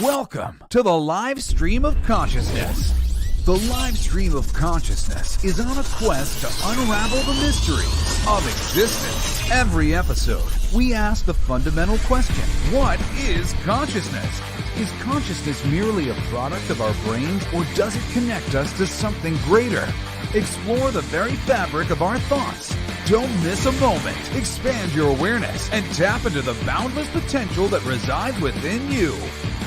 Welcome to the live stream of consciousness. The live stream of consciousness is on a quest to unravel the mysteries of existence. Every episode, we ask the fundamental question, what is consciousness? Is consciousness merely a product of our brains, or does it connect us to something greater? Explore the very fabric of our thoughts. Don't miss a moment. Expand your awareness and tap into the boundless potential that resides within you.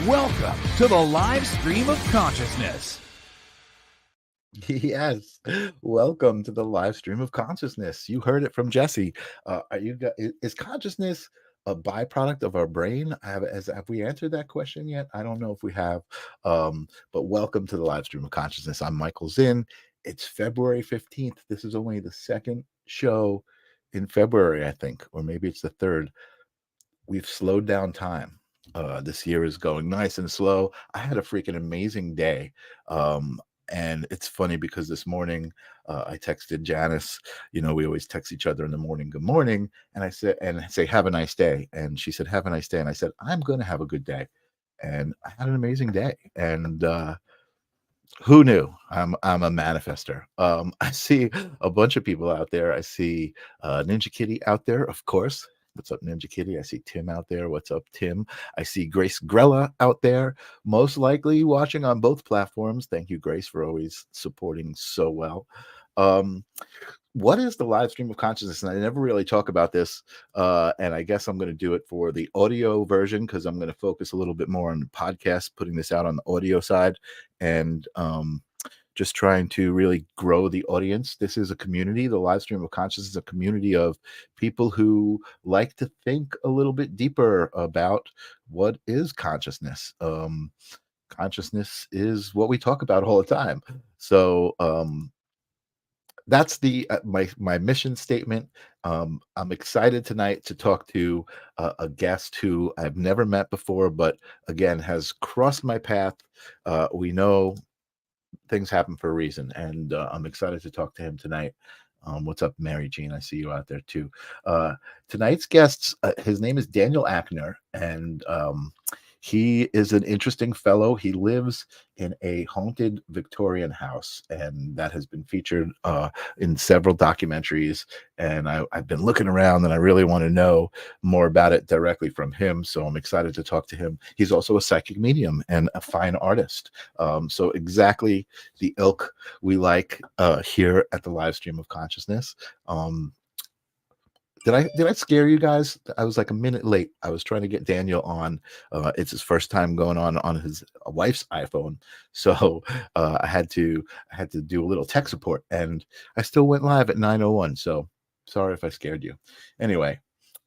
Welcome to the live stream of consciousness. Yes, welcome to the live stream of consciousness. You heard it from Jesse. Is consciousness a byproduct of our brain? Have we answered that question yet? I don't know if we have. But welcome to the live stream of consciousness. I'm Michael Zinn. It's February 15th. This is only the second show in February, I think, or maybe it's the third. We've slowed down time. This year is going nice and slow. I had a freaking amazing day. And it's funny because this morning I texted Janice. You know, we always text each other in the morning, good morning. And I say, have a nice day. And she said, have a nice day. And I said, I'm going to have a good day. And I had an amazing day. And who knew? I'm a manifester. I see a bunch of people out there. I see Ninja Kitty out there, of course. What's up, Ninja Kitty? I see Tim out there. What's up, Tim? I see Grace Grella out there, most likely watching on both platforms. Thank you, Grace, for always supporting so well. What is the live stream of consciousness? And I never really talk about this, and I guess I'm going to do it for the audio version because I'm going to focus a little bit more on the podcast, putting this out on the audio side, and just trying to really grow the audience. This is a community. The live stream of consciousness is a community of people who like to think a little bit deeper about what is consciousness. Consciousness is what we talk about all the time. So that's the my mission statement. I'm excited tonight to talk to a guest who I've never met before, but again has crossed my path. We know things happen for a reason, and I'm excited to talk to him tonight. What's up, Mary Jean? I see you out there too. Tonight's guest, his name is Daniel Akner, and he is an interesting fellow. He lives in a haunted Victorian house, and that has been featured in several documentaries. And I've been looking around, and I really want to know more about it directly from him. So I'm excited to talk to him. He's also a psychic medium and a fine artist. So exactly the ilk we like here at the live stream of consciousness. Did I scare you guys? I was like a minute late. I was trying to get Daniel on. It's his first time going on his wife's iPhone, so I had to do a little tech support, and I still went live at 9:01. So sorry if I scared you. Anyway,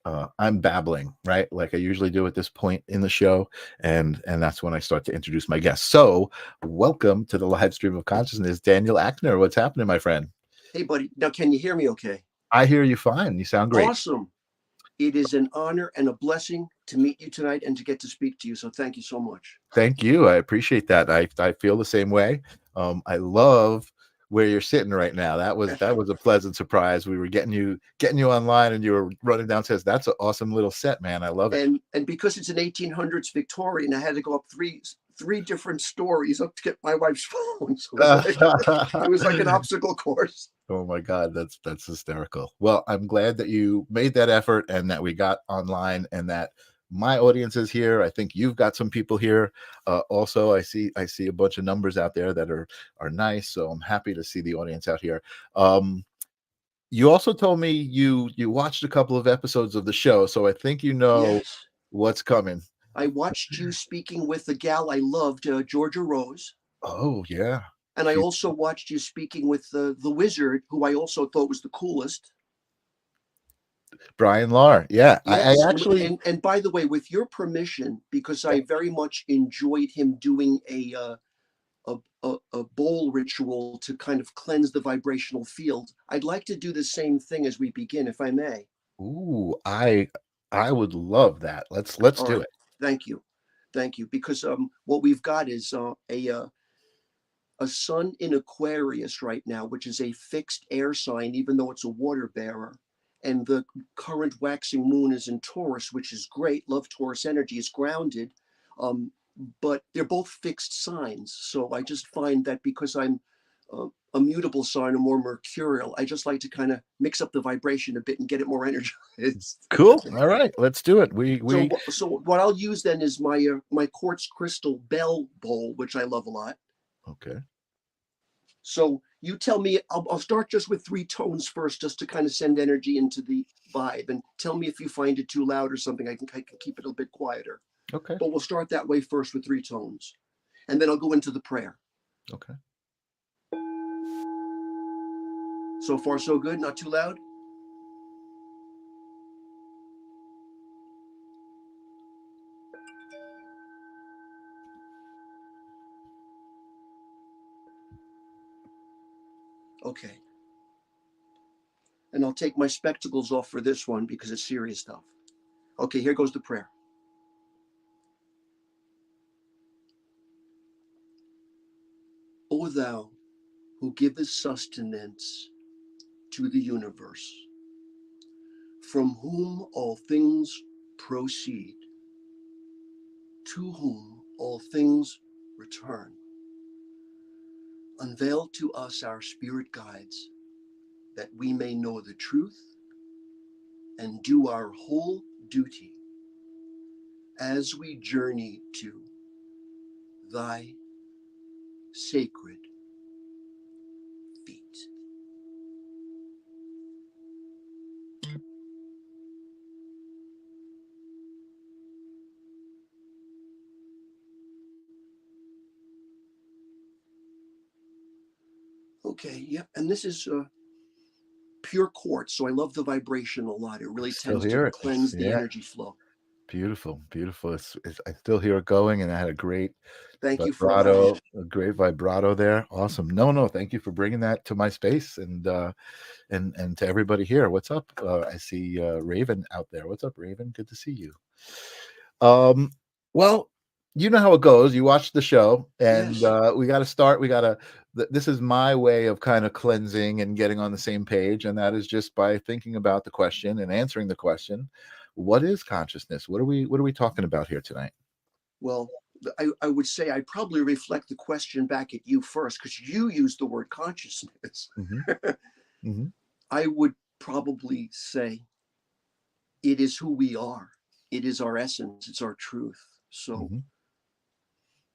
I'm babbling, right, like I usually do at this point in the show, and that's when I start to introduce my guests. So welcome to the live stream of consciousness, Daniel Akner. What's happening, my friend? Hey, buddy. Now, can you hear me okay? I hear you fine. You sound great. Awesome. It is an honor and a blessing to meet you tonight and to get to speak to you. So thank you so much. Thank you. I appreciate that. I feel the same way. I love where you're sitting right now. That was a pleasant surprise. We were getting you online, and you were running downstairs. That's an awesome little set, man. I love it. And because it's an 1800s Victorian, I had to go up three different stories up to get my wife's phone. So it was like an obstacle course. Oh my God, that's hysterical. Well, I'm glad that you made that effort and that we got online, and that my audience is here. I think you've got some people here. Also, I see a bunch of numbers out there that are nice. So I'm happy to see the audience out here. You also told me you watched a couple of episodes of the show, so I think you know what's coming. I watched you speaking with the gal I loved, Georgia Rose. Oh yeah. And I also watched you speaking with the wizard, who I also thought was the coolest. Brian Lahr. Yeah. Yes. I actually, and by the way, with your permission, because I very much enjoyed him doing a bowl ritual to kind of cleanse the vibrational field, I'd like to do the same thing as we begin, if I may. Ooh, I would love that. Let's do it. Thank you. Because what we've got is a sun in Aquarius right now, which is a fixed air sign, even though it's a water bearer. And the current waxing moon is in Taurus, which is great. Love Taurus energy, is grounded. but they're both fixed signs. So I just find that because I'm a mutable sign, or more mercurial, I just like to kind of mix up the vibration a bit and get it more energized. Cool. All right, let's do it. So what I'll use then is my my quartz crystal bell bowl, which I love a lot. Okay. So you tell me, I'll start just with 3 tones first, just to kind of send energy into the vibe, and tell me if you find it too loud or something. I can keep it a bit quieter. Okay. But we'll start that way first with 3 tones, and then I'll go into the prayer. Okay. So far, so good. Not too loud. Okay. And I'll take my spectacles off for this one because it's serious stuff. Okay, here goes the prayer. O thou who givest sustenance to the universe, from whom all things proceed, to whom all things return, unveil to us our spirit guides, that we may know the truth and do our whole duty as we journey to thy sacred feet. Okay, yep, and this is pure quartz, so I love the vibration a lot. It really Still tends to hear it. cleanse the Yeah. energy flow. Beautiful, beautiful. I still hear it going, and I had a great Thank you for allowing vibrato, it. a great vibrato there. Awesome. No, thank you for bringing that to my space, and to everybody here. What's up? I see Raven out there. What's up, Raven? Good to see you. Well, you know how it goes. You watch the show, and Yes. we got to start. This is my way of kind of cleansing and getting on the same page, and that is just by thinking about the question and answering the question. What is consciousness? What are we talking about here tonight? Well, I would say I probably reflect the question back at you first, because you used the word consciousness. Mm-hmm. Mm-hmm. I would probably say it is who we are. It is our essence. It's our truth. So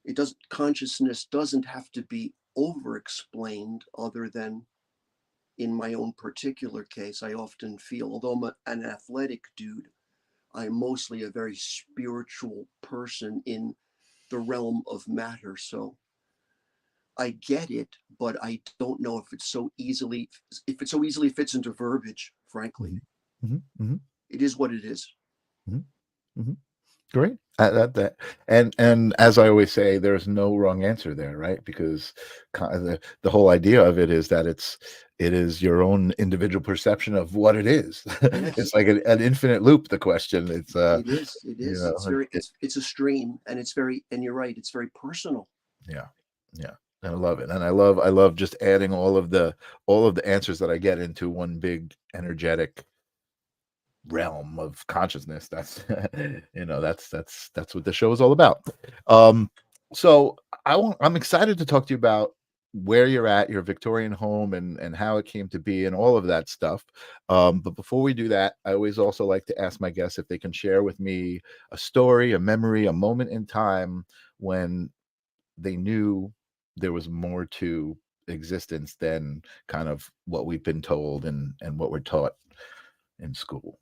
Mm-hmm. consciousness doesn't have to be over explained, other than in my own particular case, I often feel, although I'm an athletic dude, I'm mostly a very spiritual person in the realm of matter. So I get it, but I don't know if it so easily fits into verbiage, frankly. Mm-hmm. Mm-hmm. It is what it is. Mm-hmm. Mm-hmm. Great. And as I always say, there's no wrong answer there, right? Because the whole idea of it is that it is your own individual perception of what it is. Yes, It's like an infinite loop. The question. It's it is. It you is. know, It's a stream, and and you're right, it's very personal. yeah, yeah. And I love it, and I love just adding all of the answers that I get into one big energetic realm of consciousness. That's that's what the show is all about. So I'm excited to talk to you about where you're at, your Victorian home, and how it came to be, and all of that stuff. But before we do that, I always also like to ask my guests if they can share with me a story, a memory, a moment in time when they knew there was more to existence than kind of what we've been told and what we're taught in school.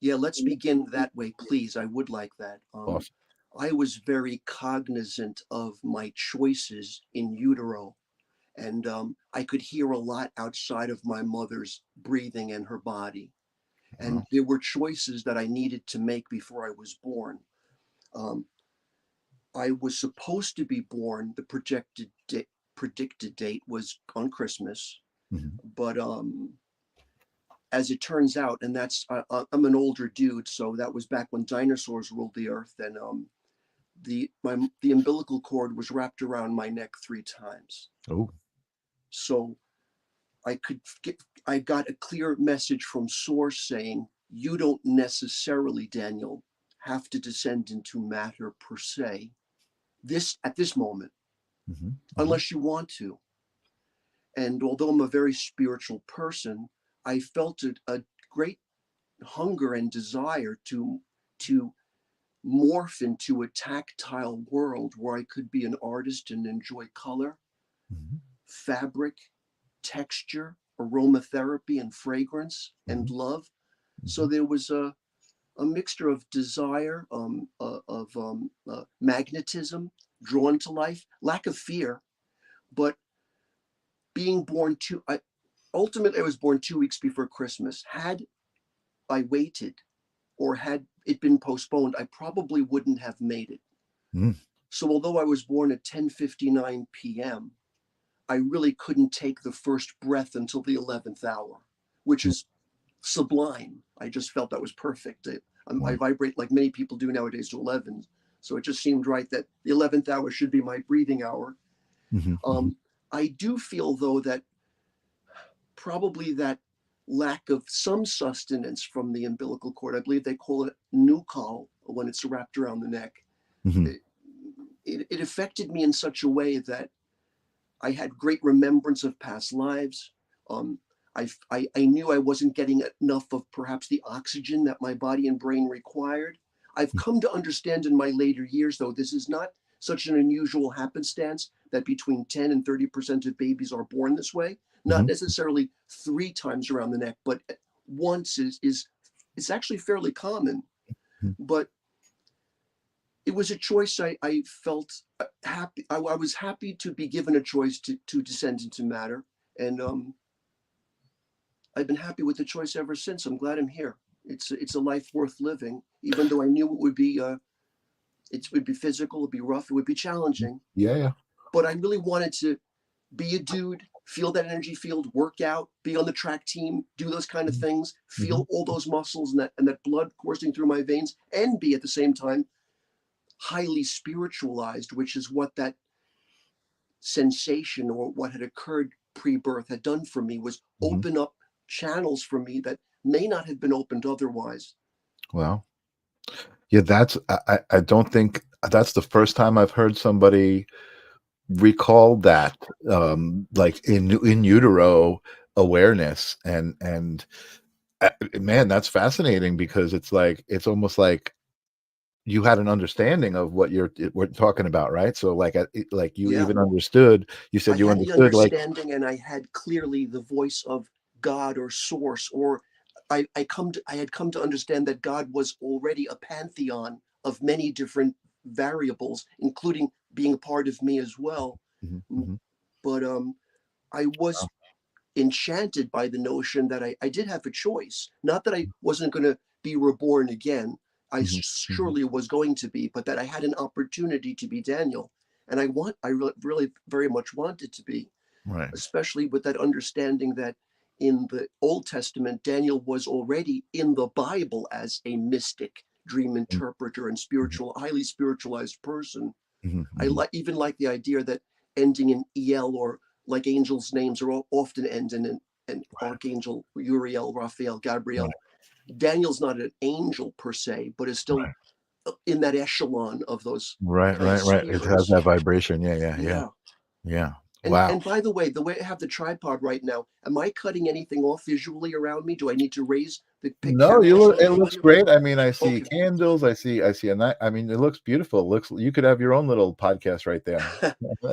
Yeah, let's begin that way, please. I would like that. Awesome. I was very cognizant of my choices in utero, and I could hear a lot outside of my mother's breathing and her body. And Wow. there were choices that I needed to make before I was born. Um, I was supposed to be born. The predicted date was on Christmas, Mhm. but as it turns out, and I'm an older dude, so that was back when dinosaurs ruled the earth. And the umbilical cord was wrapped around my neck 3 times. Oh. So I got a clear message from source saying, you don't necessarily, Daniel, have to descend into matter per se. this at this moment, Mm-hmm. unless you want to. And although I'm a very spiritual person, I felt a great hunger and desire to morph into a tactile world where I could be an artist and enjoy color, Mm-hmm. fabric, texture, aromatherapy, and fragrance, and Mm-hmm. love. So Mm-hmm. there was a mixture of desire, magnetism, drawn to life, lack of fear, but being born ultimately I was born 2 weeks before Christmas. Had I waited or had it been postponed, I probably wouldn't have made it. Mm. So although I was born at 10:59 p.m., I really couldn't take the first breath until the 11th hour, which is sublime. I just felt that was perfect. I vibrate like many people do nowadays to 11. So it just seemed right that the 11th hour should be my breathing hour. Mm-hmm. Mm-hmm. I do feel, though, that probably that lack of some sustenance from the umbilical cord, I believe they call it nuchal when it's wrapped around the neck, Mm-hmm. it affected me in such a way that I had great remembrance of past lives. Um, I knew I wasn't getting enough of perhaps the oxygen that my body and brain required. I've come to understand in my later years, though, this is not such an unusual happenstance that between 10 and 30% of babies are born this way. Not Mm-hmm. necessarily 3 times around the neck, but once is actually fairly common. But it was a choice I felt happy. I was happy to be given a choice to descend into matter. And I've been happy with the choice ever since. I'm glad I'm here. It's a life worth living, even though I knew it would be physical, it'd be rough, it would be challenging. Yeah, yeah. But I really wanted to be a dude, feel that energy field, work out, be on the track team, do those kind of things, feel Mm-hmm. all those muscles and that blood coursing through my veins, and be at the same time highly spiritualized, which is what that sensation or what had occurred pre-birth had done for me, was Mm-hmm. open up channels for me that may not have been opened otherwise. Wow. Yeah, I don't think that's the first time I've heard somebody recall that, like in utero awareness, and man, that's fascinating, because it's like, it's almost like you had an understanding of what we're talking about, right? So like, like you Yeah, even understood, you I said you had the understood, like, understanding, and I had clearly the voice of God or source, or I had come to understand that God was already a pantheon of many different variables, including being a part of me as well. mhm, Mm, mhm. But I was Wow. enchanted by the notion that I did have a choice. Not that I wasn't going to be reborn again. I Mhm, mhm. surely was going to be, but that I had an opportunity to be Daniel. And I really very much wanted to be, Right. especially with that understanding that in the Old Testament, Daniel was already in the Bible as a mystic, dream Mhm, interpreter, and mhm, highly spiritualized person. mhm, I mhm. even like the idea that ending in El, or like angels' names are often end in an archangel, Uriel, Raphael, Right, Gabriel. Daniel's not an angel per se, but is still right, in that echelon of those right, kind of right, right. It has spheres. that vibration. Yeah, yeah, yeah, Yeah. yeah. And Wow. and by the way I have the tripod right now, am I cutting anything off visually around me? Do I need to raise the No, camera so I it can show looks you? great. I mean, I see Okay. candles. I see a night. I mean, it looks beautiful. It looks, you could have your own little podcast right there.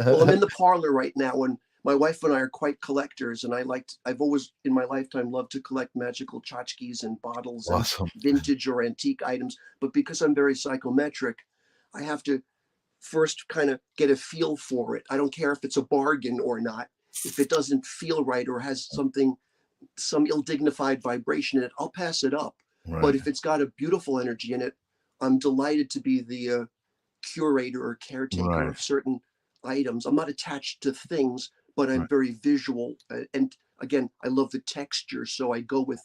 Well, I'm in the parlor right now, and my wife and I are quite collectors, and I've always in my lifetime loved to collect magical tchotchkes and bottles and Awesome. vintage or antique items. But because I'm very psychometric, I have to first kind of get a feel for it. I don't care if it's a bargain or not. If it doesn't feel right or has some ill-dignified vibration in it, I'll pass it up. But Right, if it's got a beautiful energy in it, I'm delighted to be the curator or caretaker right, of certain items. I'm not attached to things, but I'm right. very visual. And again, I love the texture, so I go with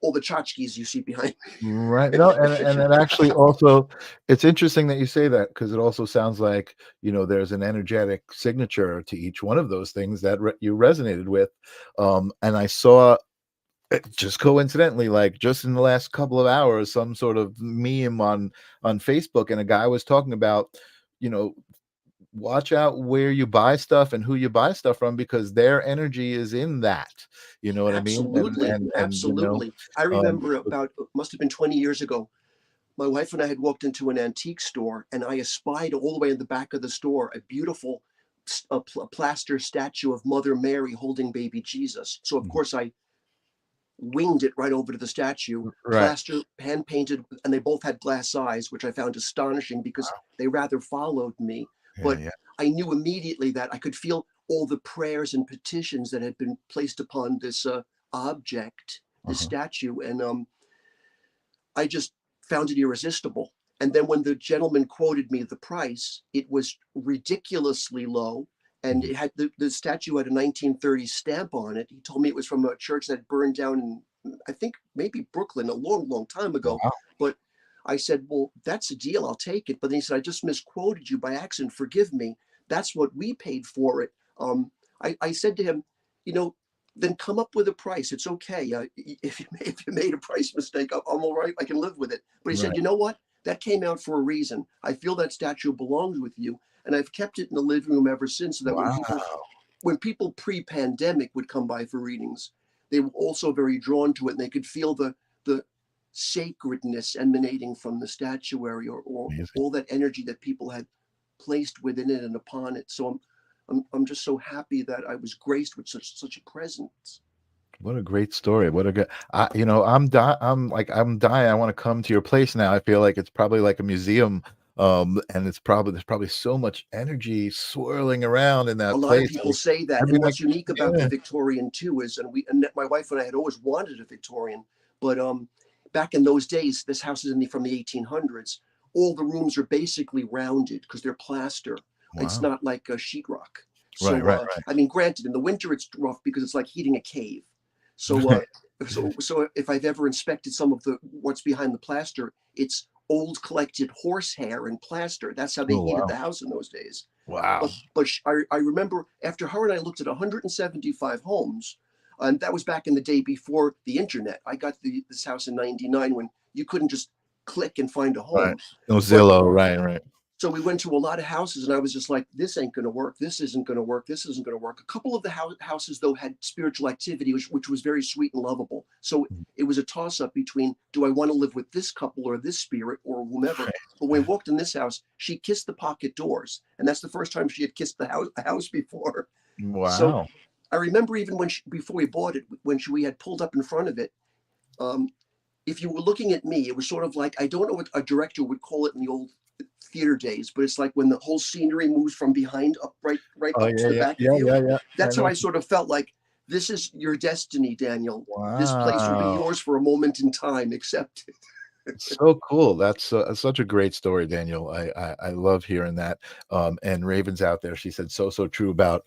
all the tchotchkes you see behind Right. me. No, and it actually also, it's interesting that you say that, because it also sounds like, there's an energetic signature to each one of those things that you resonated with. And I saw just coincidentally, like just in the last couple of hours, some sort of meme on Facebook, and a guy was talking about you know, watch out where you buy stuff and who you buy stuff from, because their energy is in that. You know what I mean? Absolutely, And you know, absolutely. I um, remember about, must have been 20 years ago, my wife and I had walked into an antique store, and I espied all the way in the back of the store a beautiful plaster statue of Mother Mary holding baby Jesus. So of course I winged it right over to the statue, right. plaster, hand painted, and they both had glass eyes, which I found astonishing because they rather followed me. Yeah, But yeah. I knew immediately that I could feel all the prayers and petitions that had been placed upon this object, this Uh-huh. statue, and I just found it irresistible. And then when the gentleman quoted me the price, it was ridiculously low. And Mhm. it had the statue had a 1930 stamp on it. He told me it was from a church that burned down in, I think, maybe Brooklyn a long, long time ago. Wow. But I said, well, that's a deal. I'll take it. But then he said, I just misquoted you by accident. Forgive me. That's what we paid for it. I said to him, you know, then come up with a price. It's okay. If you made a price mistake, I'm all right. I can live with it. But he said, Right. you know what? That came out for a reason. I feel that statue belongs with you, and I've kept it in the living room ever since. So that Wow. when people pre-pandemic would come by for readings, they were also very drawn to it, and they could feel the sacredness emanating from the statuary, or Amazing. all that energy that people had placed within it and upon it. So I'm just so happy that I was graced with such a presence. What a great story. What a good, you know, I'm dying. I want to come to your place now. I feel like it's probably like a museum. And there's probably so much energy swirling around in A that lot of place. people say I that, and mean, what's unique about the yeah. Victorian too is, and my wife and I had always wanted a Victorian, but back in those days, this house is from the 1800s. All the rooms are basically rounded because they're plaster. It's Wow. not like a sheetrock. Right, So right, I mean, granted, in the winter it's rough because it's like heating a cave. So right. so if I've ever inspected some of the what's behind the plaster, it's old collected horsehair and plaster. That's how they Oh, heated wow. the house in those days. Wow. But I remember after her and I looked at 175 homes, and that was back in the day before the internet. I got this house in '99 when you couldn't just click and find a Right. home. No But Zillow. Right, right. so we went to a lot of houses, and I was just like, this ain't going to work. This isn't going to work. This isn't going to work. A couple of the houses, though, had spiritual activity, which was very sweet and lovable. So it was a toss up between, do I want to live with this couple or this spirit or whomever? But when we walked in this house, she kissed the pocket doors. And that's the first time she had kissed a house before. So Wow. I remember even before we bought it, when we had pulled up in front of it, um, if you were looking at me, it was sort of like, I don't know what a director would call it in the old theater days, but it's like when the whole scenery moves from behind up right Oh, up to yeah, the yeah, back of yeah, you. yeah, yeah. I That's how know. I sort of felt like, this is your destiny, Daniel. This place will be Wow. yours for a moment in time. Accept it. So cool. That's such a great story, Daniel. I love hearing that. And Raven's out there. She said so true about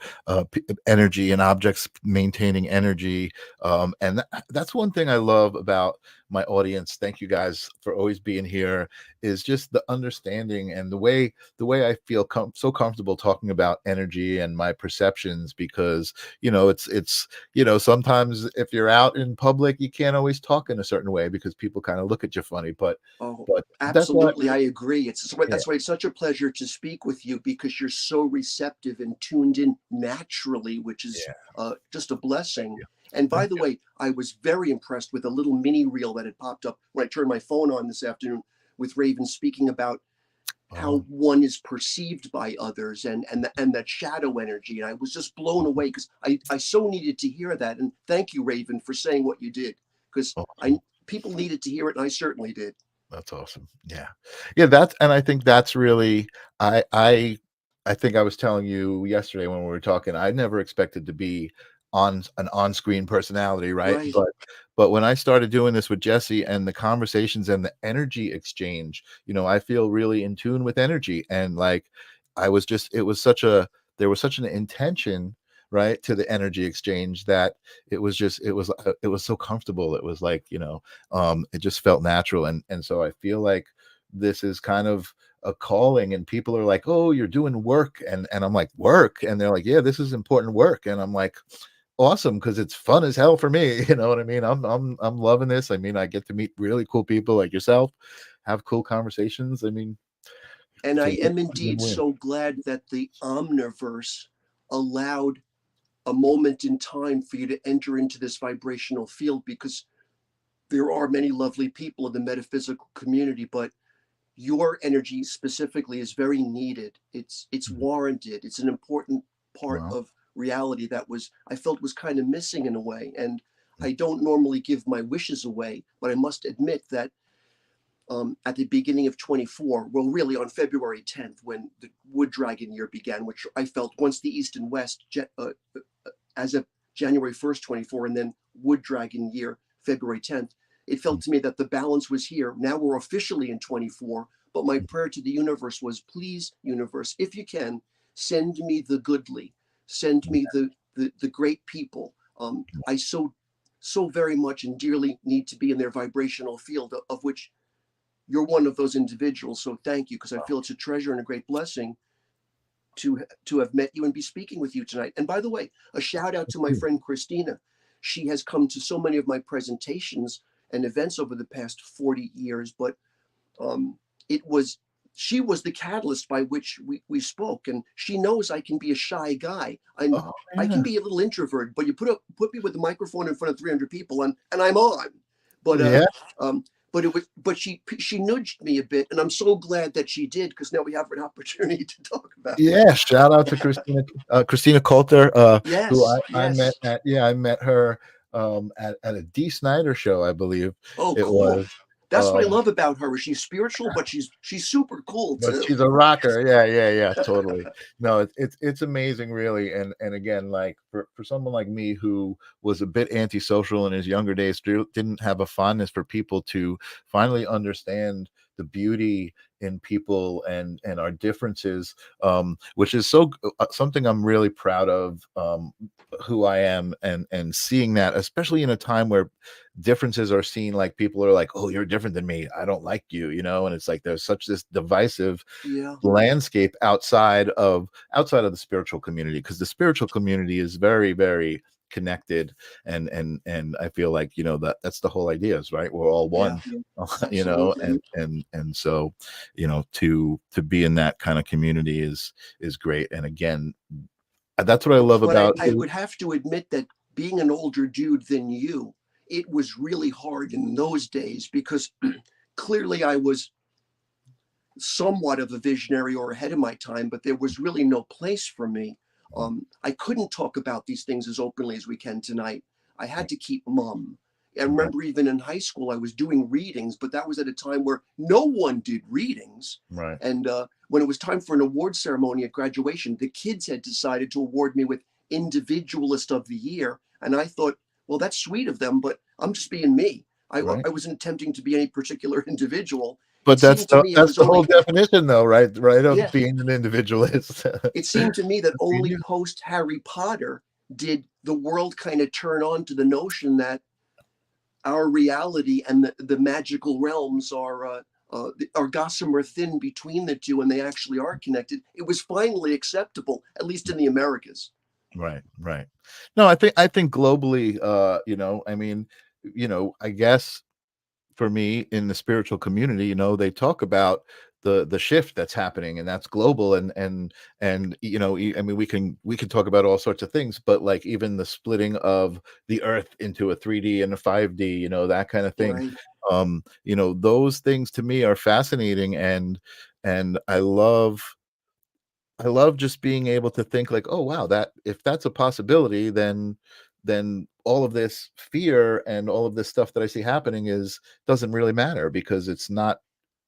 energy and objects maintaining energy. And that's one thing I love about my audience. Thank you guys for always being here. Is just the understanding and the way I feel so comfortable talking about energy and my perceptions, because it's sometimes if you're out in public, you can't always talk in a certain way because people kind of look at you funny. But Oh, but that's why, absolutely. I agree. yeah, That's why it's such a pleasure to speak with you, because you're so receptive and tuned in naturally, which is yeah. just a blessing. Yeah. And by Thank the you. way, I was very impressed with a little mini reel that had popped up when I turned my phone on this afternoon, with Raven speaking about how Oh, one is perceived by others, and that shadow energy. And I was just blown away because I so needed to hear that. And thank you, Raven, for saying what you did, because I awesome. people needed to hear it, and I certainly did. That's awesome. Yeah. Yeah, and I think that's really, I I I think I was telling you yesterday when we were talking, I never expected to be on-screen personality, right? Right. But when I started doing this with Jesse and the conversations and the energy exchange, I feel really in tune with energy. And like I was just it was such a there was such an intention, right, to the energy exchange, that it was so comfortable. It was like, it just felt natural. And so I feel like this is kind of a calling, and people are like, oh, you're doing work, and I'm like, work? And they're like, yeah, this is important work. And I'm like, awesome, because it's fun as hell for me. You know what I mean? I'm loving this. I mean, I get to meet really cool people like yourself, have cool conversations. I mean, And It's I a am indeed win-win. so glad that the omniverse allowed a moment in time for you to enter into this vibrational field, because there are many lovely people in the metaphysical community, but your energy specifically is very needed. It's warranted. It's an important part Well, of reality that I felt was kind of missing in a way. And I don't normally give my wishes away, but I must admit that at the beginning of 24, well, really on February 10th, when the Wood Dragon year began, which I felt once the East and West, as of January 1st, 24, and then Wood Dragon year, February 10th, it felt to me that the balance was here. Now we're officially in 24, but my prayer to the universe was, please, universe, if you can, send me the goodly, send me the great people. I so very much and dearly need to be in their vibrational field, of which you're one of those individuals. So thank you, because I feel it's a treasure and a great blessing to have met you and be speaking with you tonight. And by the way, a shout out to my friend Christina. She has come to so many of my presentations and events over the past 40 years, but it was she was the catalyst by which we spoke, and she knows I can be a shy guy. oh I can yeah, be a little introvert, but you put me with a microphone in front of 300 people, and I'm on. But yeah, um, but she nudged me a bit, and I'm so glad that she did, because now we have an opportunity to talk about it. yeah. Shout out to Christina Coulter, who Yes, I met yes. at I met her at a Dee Snider show, I believe Oh, it cool. was. That's what I Um, love about her. She's spiritual, but she's super cool but too. she's a rocker. Yeah, yeah, yeah, totally. No, it's amazing, really. And again, like for someone like me who was a bit antisocial in his younger days, didn't have a fondness for people, to finally understand the beauty in people and our differences, which is something I'm really proud of, who I am, and seeing that, especially in a time where differences are seen, like people are like, oh, you're different than me, I don't like you, and it's like there's such this divisive Yeah, landscape outside of the spiritual community, because the spiritual community is very, very connected, and I feel like, that's the whole idea, is right, we're all yeah, one. absolutely. And so, to be in that kind of community is great. And again, that's what I love But about I would have to admit that being an older dude than you, it was really hard in those days, because clearly I was somewhat of a visionary or ahead of my time, but there was really no place for me. I couldn't talk about these things as openly as we can tonight. I had to keep mum. I right, remember even in high school, I was doing readings, but that was at a time where no one did readings. right, And when it was time for an award ceremony at graduation, the kids had decided to award me with Individualist of the Year. And I thought, well, that's sweet of them, but I'm just being me. right. I wasn't attempting to be any particular individual. It But seemed to me it that's was the whole only, definition, though, right, of yeah, being an individualist. it seemed to me that Being only you. post Harry Potter did the world kind of turn on to the notion that our reality and the magical realms are gossamer thin between the two, and they actually are connected. It was finally acceptable, at least in the Americas. Right, right. No, I think globally, I mean, I guess for me in the spiritual community, they talk about the shift that's happening, and that's global, and I mean, we can talk about all sorts of things, but like even the splitting of the earth into a 3D and a 5D, that kind of thing. Right. Those things to me are fascinating, and I love just being able to think like, oh wow, that if that's a possibility, then all of this fear and all of this stuff that I see happening doesn't really matter, because it's not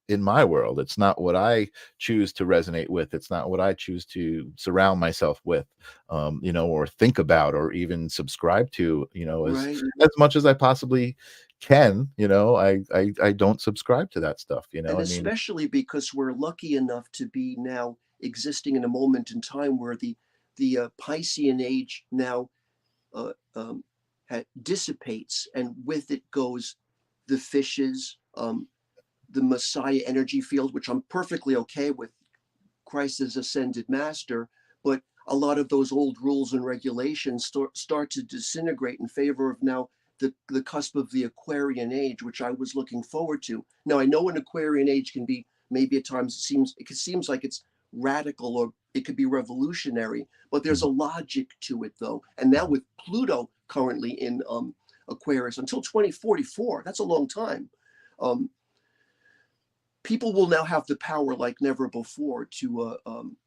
in my world. It's not what I choose to resonate with. It's not what I choose to surround myself with, or think about, or even subscribe to, Right. as much as I possibly can. I don't subscribe to that stuff. And I mean, especially because we're lucky enough to be now existing in a moment in time where the Piscean age now uh, um, dissipates, and with it goes the fishes, the Messiah energy field, which I'm perfectly okay with, Christ as ascended master. But a lot of those old rules and regulations start to disintegrate in favor of now the cusp of the Aquarian age, which I was looking forward to. Now, I know an Aquarian age can be maybe at times it seems like it's radical, or it could be revolutionary, but there's a logic to it though. And now with Pluto currently in Aquarius until 2044, that's a long time. People will now have the power like never before to,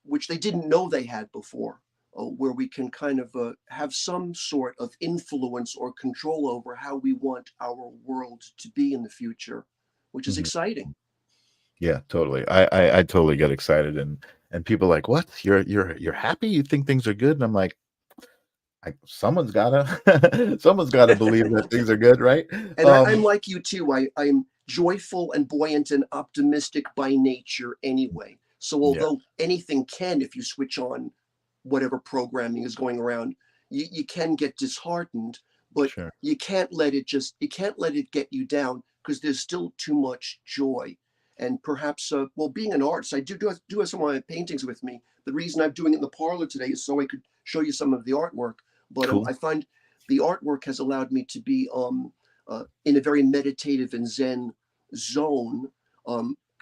which they didn't know they had before, where we can kind of have some sort of influence or control over how we want our world to be in the future, which is exciting. Yeah, totally. I totally get excited, and people are like, what? You're happy? You think things are good? And I'm like, someone's gotta someone's gotta believe that things are good, right? And I'm like you too. I'm joyful and buoyant and optimistic by nature anyway. So although anything can, if you switch on whatever programming is going around, you can get disheartened, but Sure. you can't let it get you down, because there's still too much joy. And perhaps, well, being an artist, I do have some of my paintings with me. The reason I'm doing it in the parlor today is so I could show you some of the artwork. But Cool. I find the artwork has allowed me to be in a very meditative and Zen zone.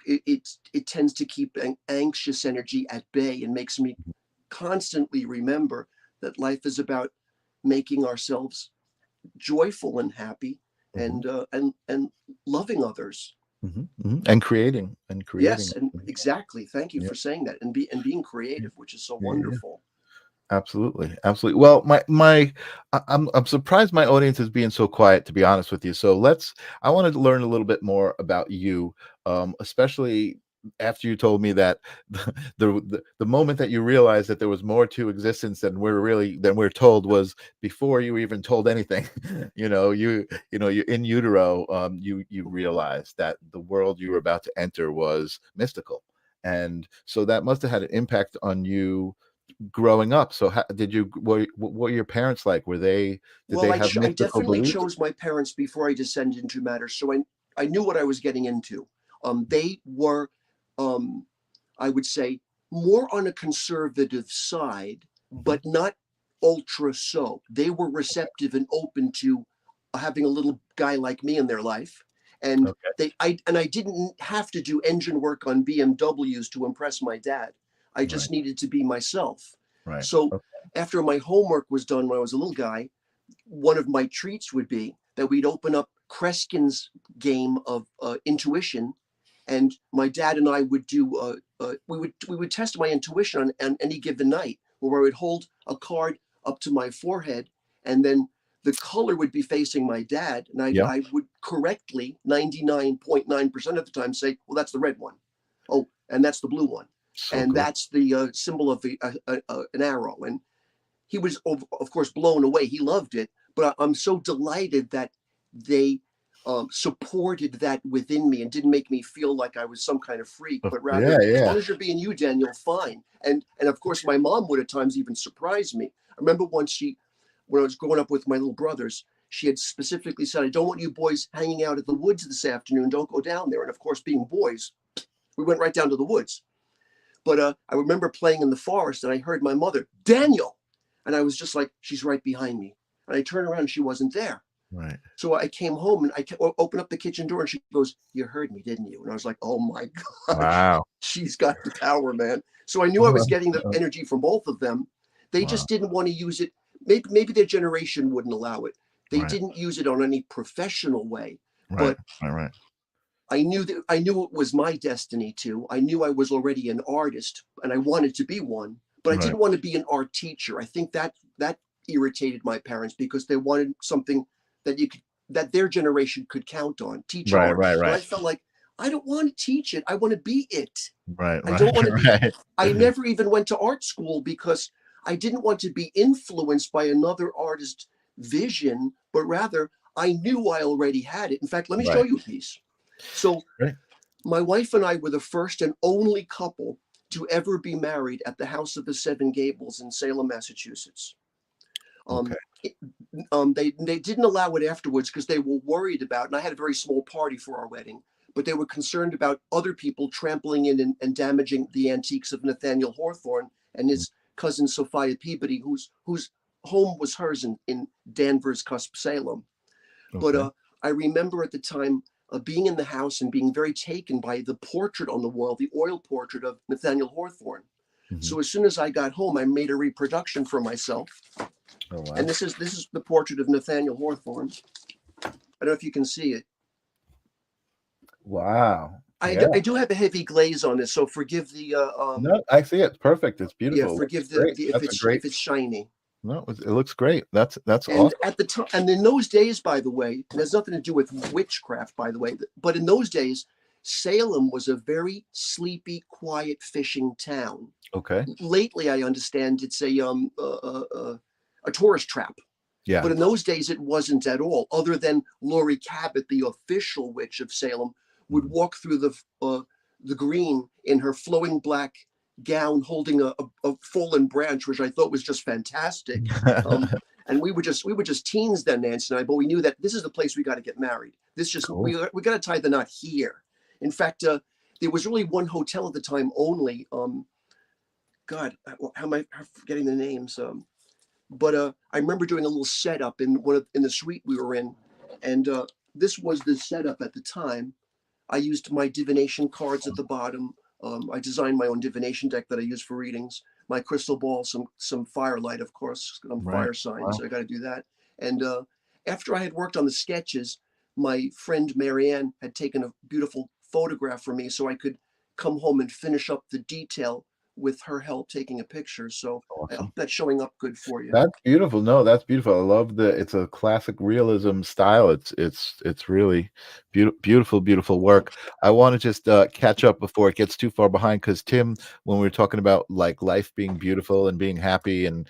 It tends to keep an anxious energy at bay and makes me constantly remember that life is about making ourselves joyful and happy, and loving others. And creating Yes, and exactly. Thank you Yeah. for saying that, and being creative, which is so Yeah. wonderful. Absolutely. Well, I'm surprised my audience is being so quiet, to be honest with you. So I want to learn a little bit more about you, especially after you told me that the moment that you realized that there was more to existence than we're told was before you even told anything. You in utero, you realized that the world you were about to enter was mystical, and so that must have had an impact on you growing up. So what were your parents like? Did Well, they have I mystical definitely beliefs? chose my parents before I descended into matter, so I knew what I was getting into. They were, I would say, more on a conservative side, but not ultra so. They were receptive and open to having a little guy like me in their life. And Okay. I didn't have to do engine work on BMWs to impress my dad. I Right. just needed to be myself. Right. So Okay. after my homework was done when I was a little guy, one of my treats would be that we'd open up Kreskin's game of intuition, and my dad and I would do we would test my intuition on any given night, where I would hold a card up to my forehead, and then the color would be facing my dad, and Yeah. I would correctly 99.9% of the time say, well, that's the red one. Oh, and that's the blue one, So and cool. that's the symbol of an arrow. And he was, of course, blown away. He loved it, but I'm so delighted that they supported that within me and didn't make me feel like I was some kind of freak, but rather, as long Yeah. as you're being you, Daniel, fine. And of course, my mom would at times even surprise me. I remember once when I was growing up with my little brothers, she had specifically said, "I don't want you boys hanging out at the woods this afternoon. Don't go down there." And of course, being boys, we went right down to the woods. But I remember playing in the forest, and I heard my mother, "Daniel," and I was just like, "She's right behind me." And I turned around, and she wasn't there. Right. So I came home, and I opened up the kitchen door, and she goes, "You heard me, didn't you?" And I was like, "Oh my gosh, Wow. she's got the power, man." So I knew I was getting the energy from both of them. They Wow. just didn't want to use it. Maybe their generation wouldn't allow it. They Right. didn't use it on any professional way. Right. But Right. I knew it was my destiny to. I knew I was already an artist, and I wanted to be one, but I Right. didn't want to be an art teacher. I think that irritated my parents, because they wanted something that their generation could count on, teach Right. art. Right. But I Right. felt like I don't want to teach it. I want to be it. Right. I don't want to be. Right. I never even went to art school because I didn't want to be influenced by another artist's vision, but rather I knew I already had it. In fact, let me show Right. you a piece. So Right. my wife and I were the first and only couple to ever be married at the House of the Seven Gables in Salem, Massachusetts. Okay. It- they didn't allow it afterwards because they were worried about, and I had a very small party for our wedding, but they were concerned about other people trampling in and damaging the antiques of Nathaniel Hawthorne and his cousin Sophia Peabody, whose home was hers in Danvers, Cusp, Salem. But Okay. I remember at the time being in the house and being very taken by the portrait on the wall, the oil portrait of Nathaniel Hawthorne. So as soon as I got home, I made a reproduction for myself. Oh, wow. And this is the portrait of Nathaniel Hawthorne. I don't know if you can see it. Wow. I do have a heavy glaze on this, so forgive the No, I see it. It's perfect. It's beautiful. yeah, forgive That's if it's shiny. No, it looks great. That's And awesome. at the time, and in those days, by the way, it has nothing to do with witchcraft, by the way, but in those days, Salem was a very sleepy, quiet fishing town. Okay. Lately, I understand it's a tourist trap. Yeah. But in those days, it wasn't at all. Other than Laurie Cabot, the official witch of Salem, would walk through the green in her flowing black gown, holding a fallen branch, which I thought was just fantastic. And we were just teens then, Nancy and I, but we knew that this is the place we got to get married. This just Cool. we got to tie the knot here. In fact, there was really one hotel at the time only. God, how am I forgetting the names? But I remember doing a little setup in the suite we were in, and this was the setup at the time. I used my divination cards at the bottom. I designed my own divination deck that I use for readings. My crystal ball, some firelight, of course. I'm fire sign, Wow. so I got to do that. And after I had worked on the sketches, my friend Marianne had taken a beautiful photograph for me, so I could come home and finish up the detail with her help taking a picture. So I hope that's showing up good for you. That's beautiful. No, that's beautiful. I love it's a classic realism style. It's really beautiful work. I want to just catch up before it gets too far behind, because Tim, when we were talking about like life being beautiful and being happy, and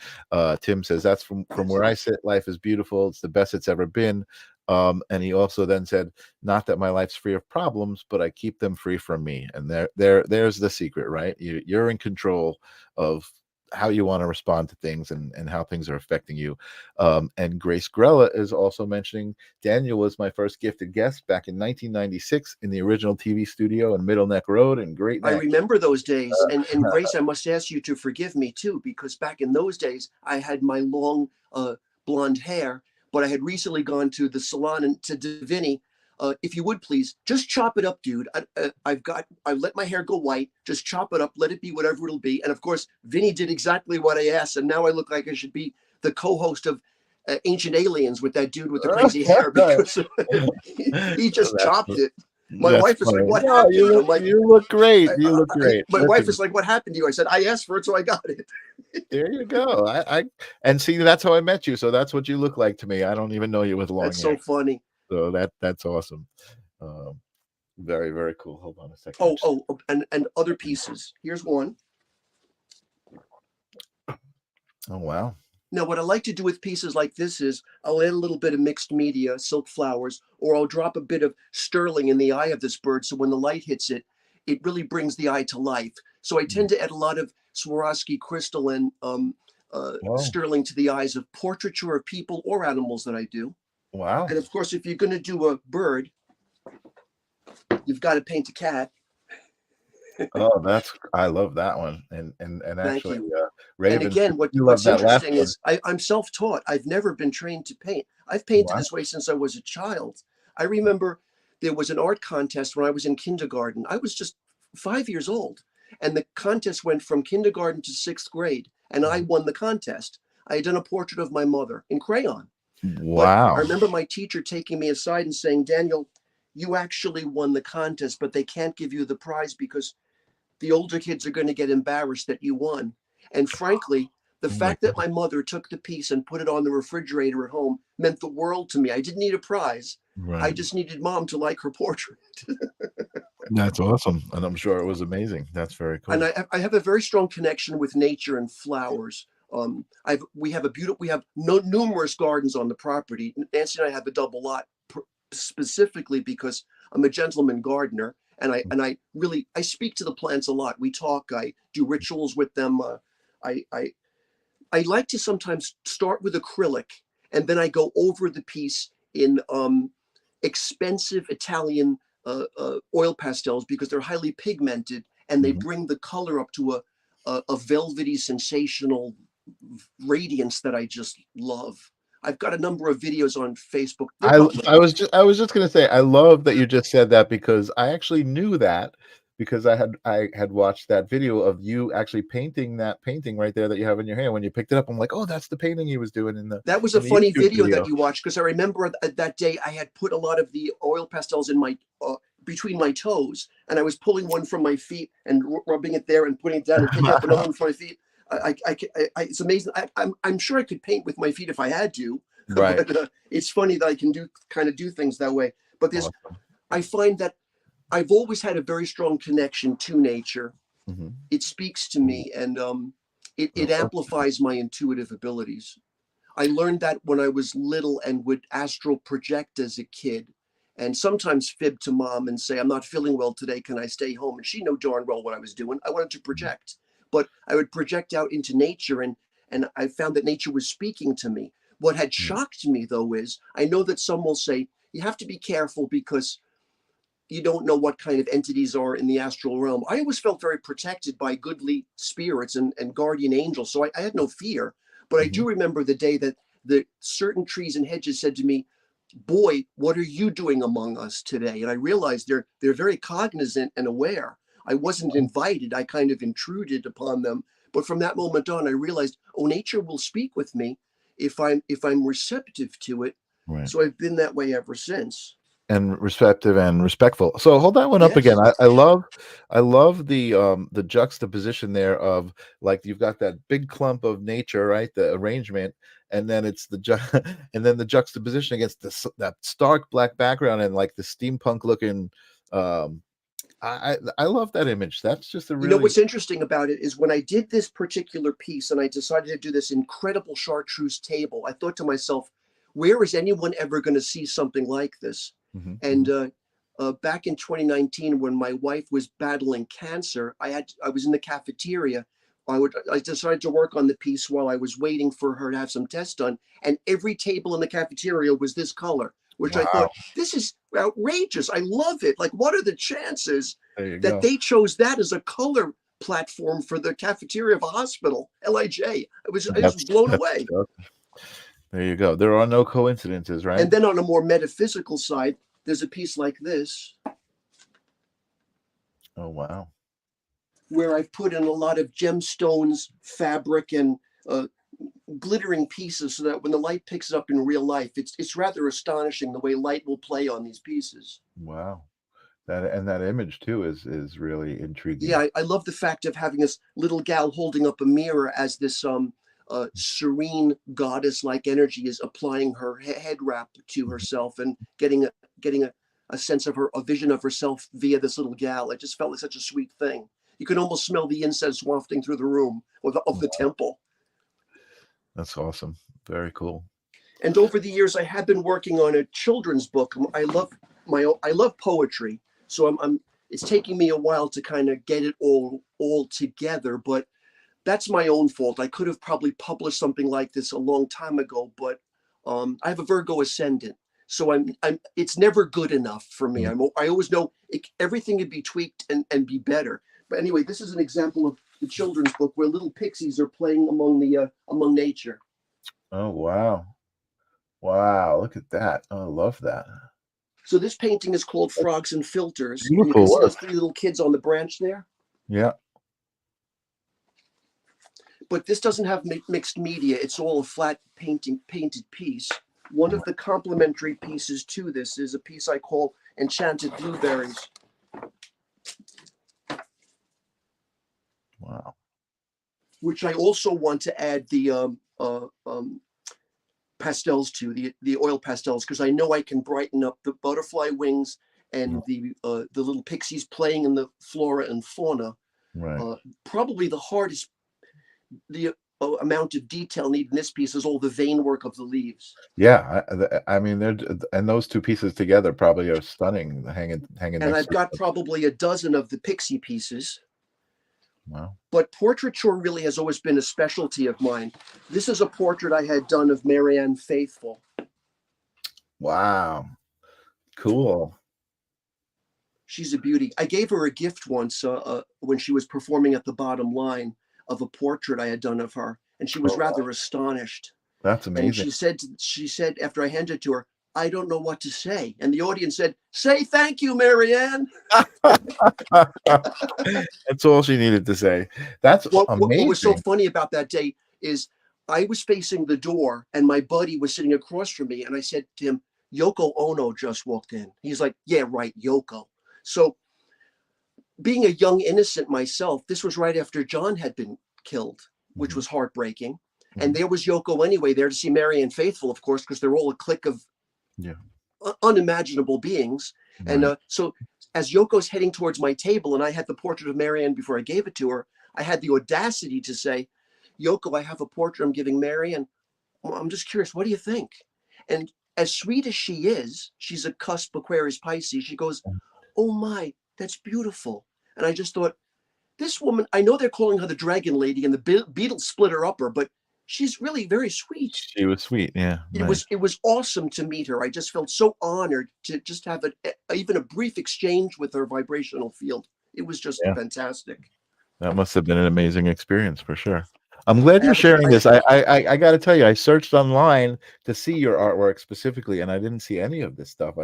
Tim says that's from where I sit, life is beautiful. It's the best it's ever been. And he also then said, not that my life's free of problems, but I keep them free from me. And there's the secret, right? You're in control of how you want to respond to things and how things are affecting you. And Grace Grella is also mentioning, Daniel was my first gifted guest back in 1996 in the original TV studio in Middle Neck Road in Great Neck. I remember those days. And Grace, I must ask you to forgive me too, because back in those days, I had my long blonde hair, but I had recently gone to the salon and to Divini. If you would please, just chop it up, dude. I let my hair go white. Just chop it up. Let it be whatever it'll be. And of course, Vinny did exactly what I asked. And now I look like I should be the co-host of Ancient Aliens with that dude with the crazy hair, because he just chopped it. My wife is like, "What happened?" I'm like, "You look great. You look great." My wife is like, "What happened to you?" I said, "I asked for it, so I got it." There you go. And see, that's how I met you. So that's what you look like to me. I don't even know you with long That's hair. so funny. So that's awesome. Very, very cool. Hold on a second. And other pieces. Here's one. Oh, wow. Now, what I like to do with pieces like this is I'll add a little bit of mixed media, silk flowers, or I'll drop a bit of sterling in the eye of this bird. So when the light hits it, it really brings the eye to life. So I tend to add a lot of Swarovski crystal and sterling to the eyes of portraiture of people or animals that I do. Wow. And of course, if you're going to do a bird, you've got to paint a cat. Oh, I love that one. And actually, Raven, and again, what's interesting is I'm self-taught. I've never been trained to paint. I've painted this way since I was a child. I remember there was an art contest when I was in kindergarten. I was just 5 years old, and the contest went from kindergarten to 6th grade, and I won the contest. I had done a portrait of my mother in crayon. Wow. But I remember my teacher taking me aside and saying, "Daniel, you actually won the contest, but they can't give you the prize because the older kids are going to get embarrassed that you won." And frankly, the fact that my mother took the piece and put it on the refrigerator at home meant the world to me. I didn't need a prize. Right. I just needed Mom to like her portrait. That's awesome. And I'm sure it was amazing. That's very cool. And I have a very strong connection with nature and flowers. We have numerous gardens on the property. Nancy and I have a double lot specifically because I'm a gentleman gardener. And I speak to the plants a lot. We talk. I do rituals with them. I like to sometimes start with acrylic, and then I go over the piece in expensive Italian oil pastels because they're highly pigmented and they bring the color up to a velvety, sensational radiance that I just love. I've got a number of videos on Facebook. I was just gonna say, I love that you just said that, because I actually knew that, because I had watched that video of you actually painting that painting right there that you have in your hand. When you picked it up, I'm like, oh, that's the painting he was doing in the That was a the funny YouTube video that you watched, because I remember that day I had put a lot of the oil pastels in my between my toes, and I was pulling one from my feet and rubbing it there and putting it down and picking up another one from my feet. It's amazing. I'm sure I could paint with my feet if I had to, Right. but it's funny that I can do things that way. But Awesome. I find that I've always had a very strong connection to nature. Mhm. It speaks to me, and it amplifies my intuitive abilities. I learned that when I was little and would astral project as a kid, and sometimes fib to mom and say, I'm not feeling well today, can I stay home? And she knew darn well what I was doing. I wanted to project, but I would project out into nature, and I found that nature was speaking to me. What had shocked me, though, is I know that some will say, you have to be careful because you don't know what kind of entities are in the astral realm. I always felt very protected by goodly spirits and guardian angels, so I had no fear. But I do remember the day that the certain trees and hedges said to me, boy, what are you doing among us today? And I realized they're very cognizant and aware. I wasn't invited, I kind of intruded upon them. But from that moment on, I realized, oh, nature will speak with me if I'm receptive to it. Right. So I've been that way ever since. And receptive and respectful. So hold that one up again. Yes. I love the juxtaposition there of, like, you've got that big clump of nature, right? The arrangement, and then it's and then the juxtaposition against that stark black background and like the steampunk looking. I love that image. That's just a You know really what's interesting about it is when I did this particular piece and I decided to do this incredible chartreuse table, I thought to myself, where is anyone ever going to see something like this? Mhm, And back in 2019, when my wife was battling cancer, I was in the cafeteria. I decided to work on the piece while I was waiting for her to have some tests done, and every table in the cafeteria was this color, which I wow. thought, this is outrageous. I love it. Like, what are the chances There you that go. they chose that as a color platform for the cafeteria of a hospital, LIJ? I was blown That's away. there you go. There are no coincidences, right? And then on a more metaphysical side, there's a piece like this, Oh wow. where I've put in a lot of gemstones, fabric, and glittering pieces, so that when the light picks it up in real life, it's rather astonishing the way light will play on these pieces. Wow. That image too is really intriguing. Yeah, I love the fact of having this little gal holding up a mirror as this serene goddess-like energy is applying her head wrap to herself and getting a sense of a vision of herself via this little gal. It just felt like such a sweet thing. You can almost smell the incense wafting through the room of the temple. That's awesome. Very cool. And over the years, I have been working on a children's book. I love poetry, so it's taking me a while to kind of get it all together, but that's my own fault. I could have probably published something like this a long time ago, but I have a Virgo ascendant, so it's never good enough for me. I always know everything could be tweaked and be better. But anyway, this is an example of the children's book where little pixies are playing among nature. Oh wow. Wow, look at that. Oh, I love that. So this painting is called Frogs and Filters. And you Beautiful can see work. those three little kids on the branch there. Yeah. But this doesn't have mixed media. It's all a flat painted piece. One of the complementary pieces to this is a piece I call Enchanted Blueberries. Wow. Which I also want to add the pastels to, the oil pastels, because I know I can brighten up the butterfly wings and the little pixies playing in the flora and fauna. Right. Probably the hardest, the amount of detail needed in this piece is all the vein work of the leaves. Yeah, I mean, and those two pieces together probably are stunning. Hanging And next I've to got probably a dozen of the pixie pieces. Wow. But portraiture really has always been a specialty of mine. This is a portrait I had done of Marianne Faithfull. Wow. Cool. She's a beauty. I gave her a gift once when she was performing at the Bottom Line of a portrait I had done of her, and she was rather astonished. That's And amazing. she said after I handed it to her, I don't know what to say. And the audience said, say thank you, Marianne. That's all she needed to say. That's What was so amazing. funny about that day is I was facing the door and my buddy was sitting across from me. And I said to him, Yoko Ono just walked in. He's like, yeah, right, Yoko. So being a young innocent myself, this was right after John had been killed, which was heartbreaking. And there was Yoko anyway, there to see Marianne Faithfull, of course, because they're all a clique of unimaginable beings. Right. And so as Yoko's heading towards my table and I had the portrait of Marianne before I gave it to her, I had the audacity to say, Yoko, I have a portrait I'm giving Marianne. Well, I'm just curious, what do you think? And as sweet as she is, she's a cusp Aquarius Pisces. She goes, oh my, that's beautiful. And I just thought, this woman, I know they're calling her the Dragon Lady and the Beatles split her upper, but she's really very sweet. She was sweet. Yeah. It was awesome to meet her. I just felt so honored to just have even a brief exchange with her vibrational field. It was just fantastic. That must have been an amazing experience for sure. I'm glad you're sharing this. I got to tell you, I searched online to see your artwork specifically, and I didn't see any of this stuff.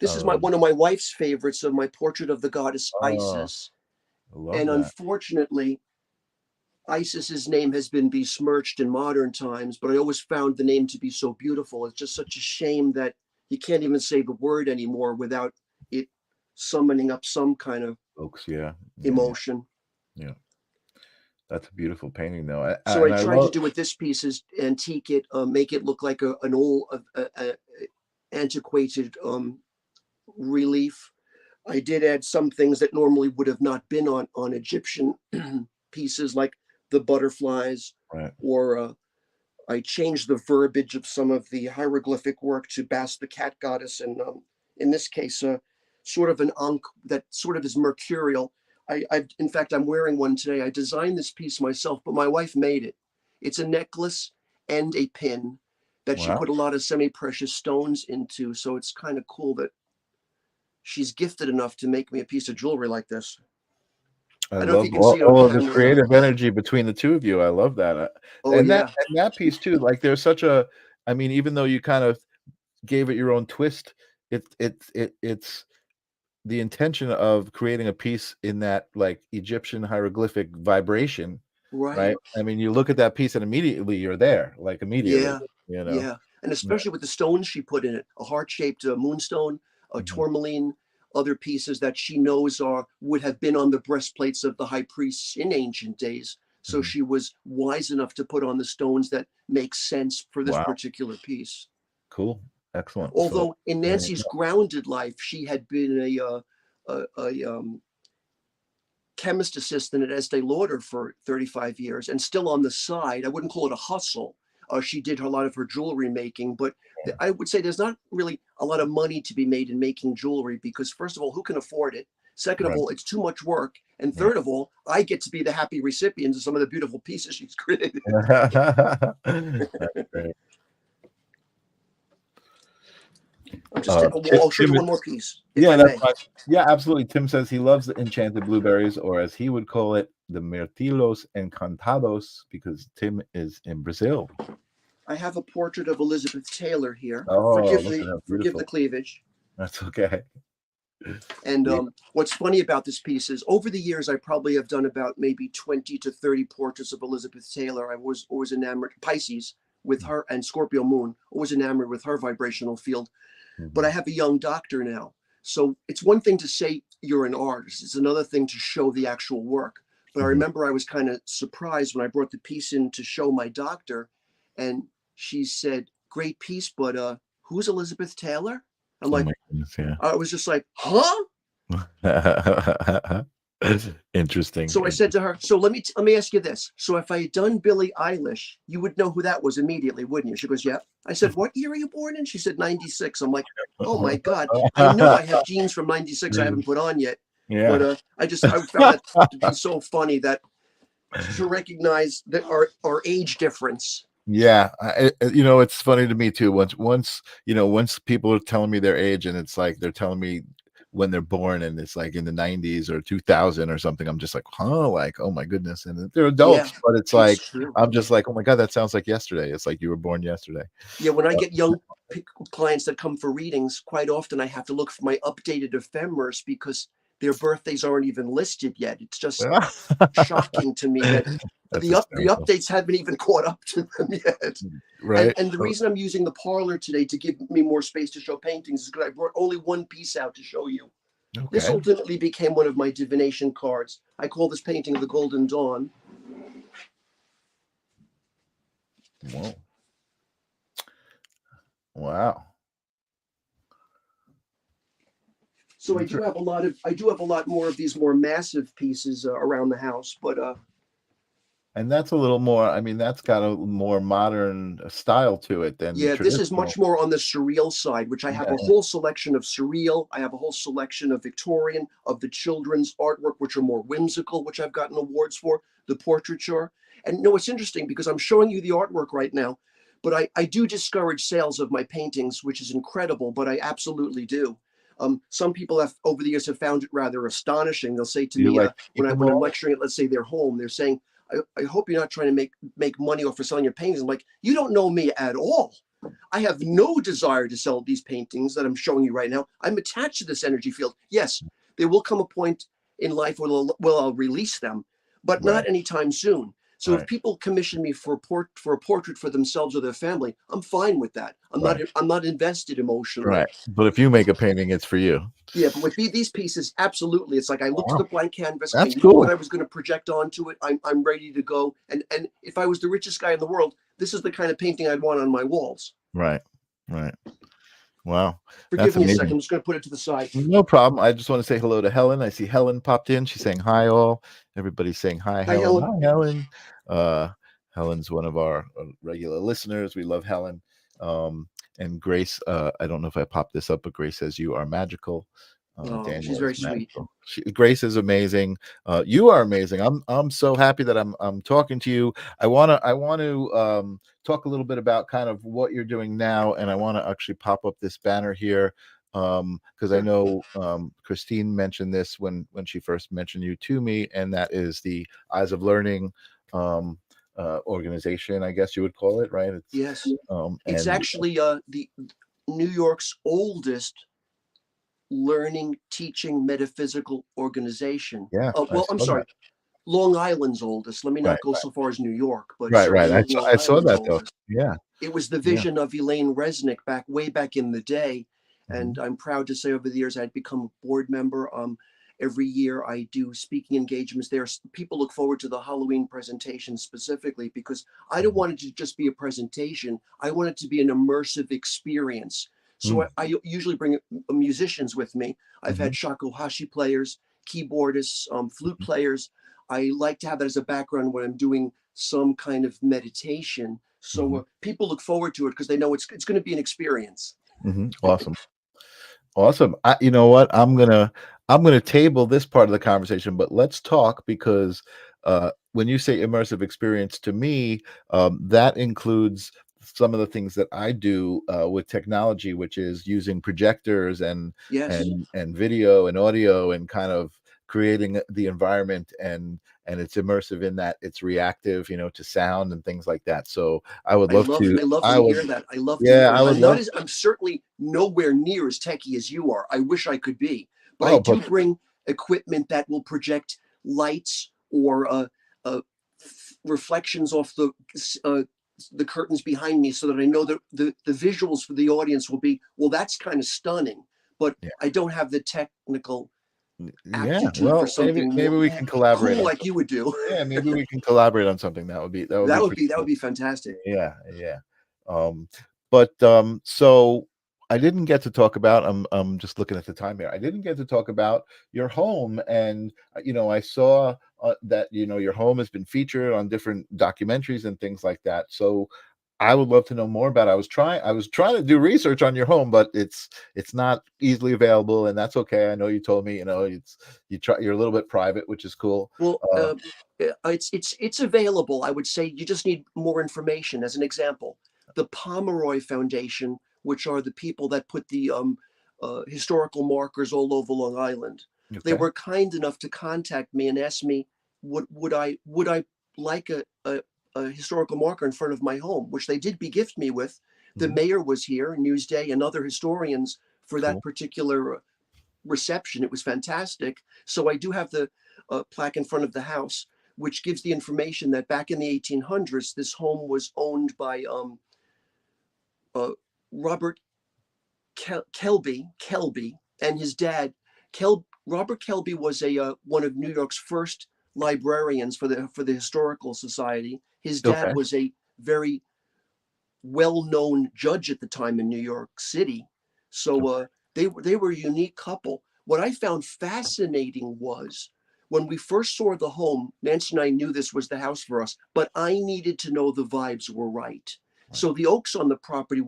This is one of my wife's favorites of my portrait of the goddess Isis. And unfortunately, Isis's name has been besmirched in modern times, but I always found the name to be so beautiful. It's just such a shame that you can't even say the word anymore without it summoning up some kind of emotion. Yeah. That's a beautiful painting, though. So I tried to do with this piece is antique it, make it look like an old, antiquated relief. I did add some things that normally would have not been on Egyptian pieces, like the butterflies, or I changed the verbiage of some of the hieroglyphic work to Bast the cat goddess, and in this case, sort of an ankh that sort of is mercurial. In fact, I'm wearing one today. I designed this piece myself, but my wife made it. It's a necklace and a pin that she put a lot of semi-precious stones into. So it's kind of cool that she's gifted enough to make me a piece of jewelry like this. I love all of the creative energy between the two of you. I love that. And that piece too, like there's such a, I mean, even though you kind of gave it your own twist, it's the intention of creating a piece in that like Egyptian hieroglyphic vibration, right? I mean, you look at that piece and immediately you're there, like immediately, you know? Yeah, and especially with the stones she put in it, a heart-shaped moonstone, a tourmaline, other pieces that she knows would have been on the breastplates of the high priests in ancient days. So she was wise enough to put on the stones that make sense for this particular piece. Cool. Excellent. Although in Nancy's grounded life, she had been a chemist assistant at Estee Lauder for 35 years, and still on the side, I wouldn't call it a hustle. She did a lot of her jewelry making, but I would say there's not really a lot of money to be made in making jewelry because, first of all, who can afford it? Second of all, it's too much work. And third of all, I get to be the happy recipient of some of the beautiful pieces she's created. That's great. I'll show you one more piece. Yeah, that's fine. Yeah, absolutely. Tim says he loves the enchanted blueberries, or as he would call it, the mirtilos encantados, because Tim is in Brazil. I have a portrait of Elizabeth Taylor here. Oh, forgive the cleavage. That's okay. And what's funny about this piece is over the years, I probably have done about maybe 20 to 30 portraits of Elizabeth Taylor. I was always enamored, Pisces, with her, and Scorpio moon, always enamored with her vibrational field. But I have a young doctor now. So it's one thing to say you're an artist. It's another thing to show the actual work. But I remember I was kind of surprised when I brought the piece in to show my doctor. And she said, great piece, but who's Elizabeth Taylor? I'm like, I was just like, huh? Interesting. So I said to her, so let me ask you this. So if I had done Billie Eilish, you would know who that was immediately, wouldn't you? She goes, yeah. I said, what year are you born in? She said, 96. I'm like, oh my God. I know I have genes from 96 I haven't put on yet. Yeah. But I found that to be so funny that to recognize that our age difference. Yeah, it's funny to me too. Once people are telling me their age, and it's like they're telling me when they're born and it's like in the 90s or 2000 or something. I'm just like, huh, like, oh my goodness. And they're Yeah, adults, but it's it's like, true. I'm just like, oh my God, that sounds like yesterday. It's like you were born yesterday. Yeah, when I get young clients that come for readings, quite often I have to look for my updated ephemeris because their birthdays aren't even listed yet. It's just shocking to me that That's the hysterical. updates haven't even caught up to them yet. Right. And the reason I'm using the parlor today to give me more space to show paintings is because I brought only one piece out to show you. This Okay. ultimately became one of my divination cards. I call this painting the Golden Dawn. Whoa. Wow. So I do have a lot more of these more massive pieces around the house, but And that's a little more, I mean, that's got a more modern style to it than the yeah, this is traditional. much more on the surreal side, which I have Yeah. a whole selection of surreal. I have a whole selection of Victorian, of the children's artwork, which are more whimsical, which I've gotten awards for, the portraiture. And no, it's interesting because I'm showing you the artwork right now, but I do discourage sales of my paintings, which is incredible, but I absolutely do. Some people have over the years have found it rather astonishing. They'll say to You me like to keep them when I'm all? lecturing at, let's say, their home, they're saying, I hope you're not trying to make money off of selling your paintings. I'm like, you don't know me at all. I have no desire to sell these paintings that I'm showing you right now. I'm attached to this energy field. Yes, there will come a point in life where I'll release them, but Right. not anytime soon. So if Right. people commission me for a portrait for themselves or their family, I'm fine with that. Right. I'm not invested emotionally. Right. But if you make a painting, it's for you. Yeah, but with these pieces, absolutely. It's like I looked at Wow. the blank canvas. I That's knew what cool. I was going to project onto it. I'm ready to go. And if I was the richest guy in the world, this is the kind of painting I'd want on my walls. Right. Right. Wow. Forgive That's me a second. amazing. I'm just going to put it to the side. No problem. I just want to say hello to Helen. I see Helen popped in. She's saying hi all. Everybody's saying hi, Hi, Helen. Helen. Hi, Helen. Helen's one of our regular listeners. We love Helen. And Grace, I don't know if I popped this up, but Grace says you are magical. Oh, Daniel she's is very sweet. magical. Grace is amazing. You are amazing. I'm so happy that I'm talking to you. I want to talk a little bit about kind of what you're doing now, and I want to actually pop up this banner here because I know Christine mentioned this when she first mentioned you to me, and that is the Eyes of Learning organization, I guess you would call it, right? Yes. It's And actually the New York's oldest learning, teaching, metaphysical organization. yeah, Oh, I well, I'm saw that. sorry. Long Island's oldest. Let me Right, not go so far as New York, but right. certainly I Long saw Island's that though. oldest. Yeah, It was the yeah. vision of Elaine Resnick way back in the day. Mhm. And I'm proud to say over the years I'd become a board member. Every year I do speaking engagements there. People look forward to the Halloween presentation specifically because I don't want it to just be a presentation. I want it to be an immersive experience. So Mm. I usually bring musicians with me. I've had Mhm. shakuhachi players, keyboardists, flute Mhm. players. I like to have that as a background when I'm doing some kind of meditation. So Mhm. people look forward to it because they know it's going to be an experience. Mhm. Awesome. Awesome. You know what? I'm gonna table this part of the conversation, but let's talk because when you say immersive experience, to me, that includes some of the things that I do with technology, which is using projectors Yes, and video and audio and kind of creating the environment and it's immersive in that it's reactive, to sound and things like that. So I would love to. I love I to would. hear that. I love to Yeah, hear I that. would love. I'm certainly nowhere near as techy as you are. I wish I could be, but I Oh, but do bring equipment that will project lights or reflections off the curtains behind me so that I know that the visuals for the audience will be, well, that's kind of stunning, but yeah. I don't have the technical Yeah, aptitude for well, something maybe more we can collaborate cool on like you something. would do. Yeah, maybe we can collaborate on something. That would be pretty That would cool. be fantastic. Yeah, yeah. Um, but so I didn't get to talk about. I'm just looking at the time here. I didn't get to talk about your home, and I saw that your home has been featured on different documentaries and things like that. So I would love to know more about it. I was trying to do research on your home, but it's not easily available, and that's okay. I know you told me, you're a little bit private, which is cool. Well, Uh, it's available. I would say you just need more information. As an example, the Pomeroy Foundation, which are the people that put the historical markers all over Long Island. They Okay. were kind enough to contact me and ask me, would I like a historical marker in front of my home, which they did begift me with. The Mhm. mayor was here, Newsday, and other historians for that Cool. particular reception. It was fantastic. So I do have the plaque in front of the house, which gives the information that back in the 1800s, this home was owned by Robert Kelby, and his dad. Robert Kelby was a one of New York's first librarians for the Historical Society. His dad Okay. was a very well-known judge at the time in New York City. So they were a unique couple. What I found fascinating was when we first saw the home, Nancy and I knew this was the house for us, but I needed to know the vibes were right. So the oaks on the property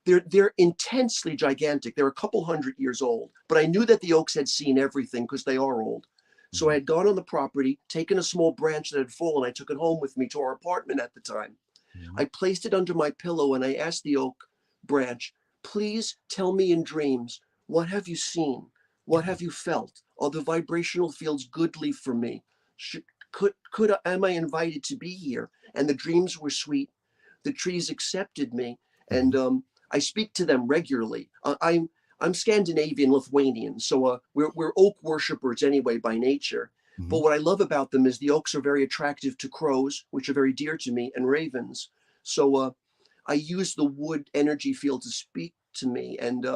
they're intensely gigantic. They're a couple hundred years old, but I knew that the oaks had seen everything because they are old. So I had gone on the property, taken a small branch that had fallen. I took it home with me to our apartment at the time. Mhm. I placed it under my pillow and I asked the oak branch, please tell me in dreams, what have you seen? What have you felt? Are the vibrational fields goodly for me? Am I invited to be here? And the dreams were sweet. The trees accepted me, and Mhm. I speak to them regularly. I'm Scandinavian Lithuanian, so we're oak worshippers anyway by nature. But Mhm. what I love about them is the oaks are very attractive to crows, which are very dear to me, and ravens. So I use the wood energy field to speak to me. And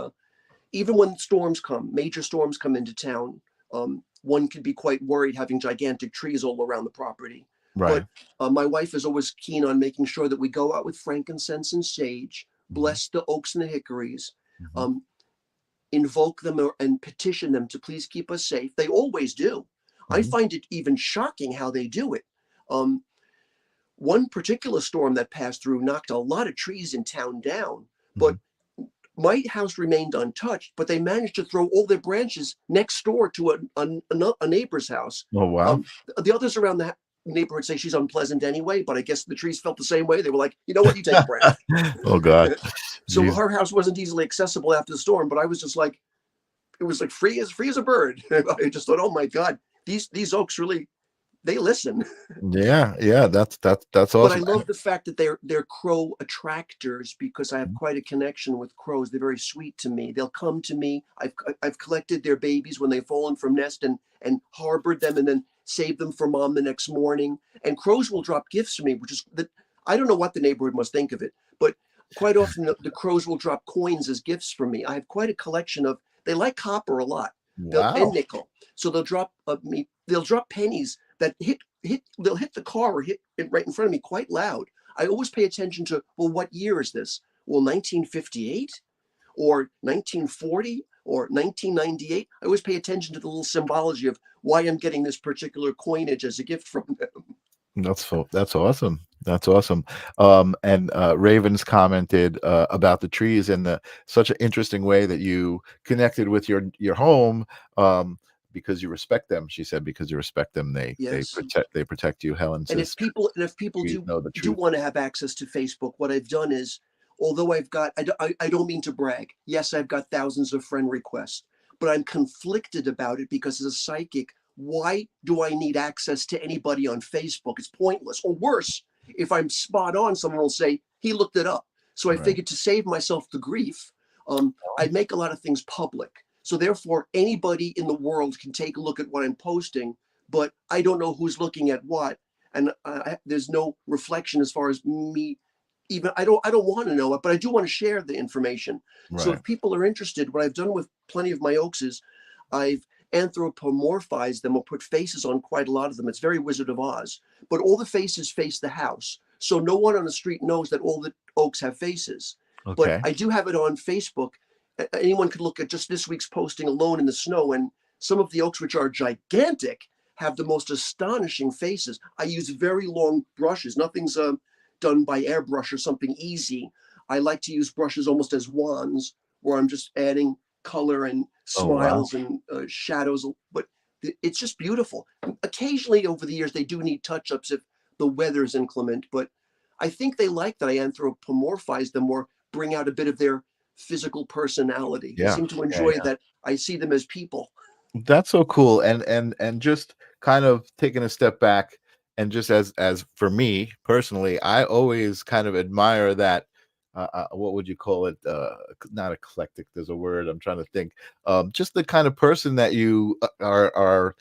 even when storms come, major storms come into town, one can be quite worried having gigantic trees all around the property. Right. But my wife is always keen on making sure that we go out with frankincense and sage, Mhm. bless the oaks and the hickories, Mhm. um, invoke them and petition them to please keep us safe. They always do. I Mhm. find it even shocking how they do it. Um, One particular storm that passed through knocked a lot of trees in town down, but Mhm. my house remained untouched, but they managed to throw all their branches next door to a neighbor's house. Oh, wow. The others around the neighborhood say she's unpleasant anyway, but I guess the trees felt the same way. They were like, you know what, you take a branch. Oh, God. So Jeez. her house wasn't easily accessible after the storm, but I was just like, it was like free as a bird. I just thought, oh my God, these oaks really, they listen. Yeah, yeah, that's But I awesome. love the fact that they're crow attractors because I have Mhm. quite a connection with crows. They're very sweet to me. They'll come to me. I've collected their babies when they've fallen from nest and harbored them and then saved them for mom the next morning. And crows will drop gifts to me, which is that I don't know what the neighborhood must think of it, but quite often the crows will drop coins as gifts for me. I have quite a collection of. They like copper a lot. And Wow. nickel. So they'll drop pennies that they'll hit the car or hit it right in front of me quite loud. I always pay attention to, well, what year is this? Well, 1958 or 1940 or 1998. I always pay attention to the little symbology of why I'm getting this particular coinage as a gift from them. That's awesome. That's awesome. And Ravens commented about the trees and the such an interesting way that you connected with your home, because you respect them. She said because you respect them, Yes. they protect you. Helen And says if people trees do know the do truth. want to have access to Facebook, what I've done is, although I don't mean to brag. Yes, I've got thousands of friend requests, but I'm conflicted about it because as a psychic, why do I need access to anybody on Facebook? It's pointless. Or worse, if I'm spot on, someone will say he looked it up. So I Right. figured to save myself the grief, I make a lot of things public. So therefore, anybody in the world can take a look at what I'm posting, but I don't know who's looking at what, and there's no reflection as far as me. Even I don't want to know it, but I do want to share the information. So Right. if people are interested, what I've done with plenty of my oaks is I've anthropomorphized them or put faces on quite a lot of them. It's very Wizard of Oz, but all the faces face the house, so no one on the street knows that all the oaks have faces. But Okay. I do have it on Facebook. Anyone could look at just this week's posting alone in the snow, and some of the oaks, which are gigantic, have the most astonishing faces. I use very long brushes. Nothing's done by airbrush or something easy. I like to use brushes almost as wands, where I'm just adding color and Oh, wow. smiles and shadows. But it's just beautiful. Occasionally, over the years, they do need touch-ups if the weather's inclement. But I think they like that I anthropomorphize them or bring out a bit of their physical personality. They Yeah. seem to Yeah. enjoy that I see them as people. That's so cool. And just kind of taking a step back, and just as for me personally, I always kind of admire that what would you call it? Not eclectic. There's a word I'm trying to think. Just the kind of person that you are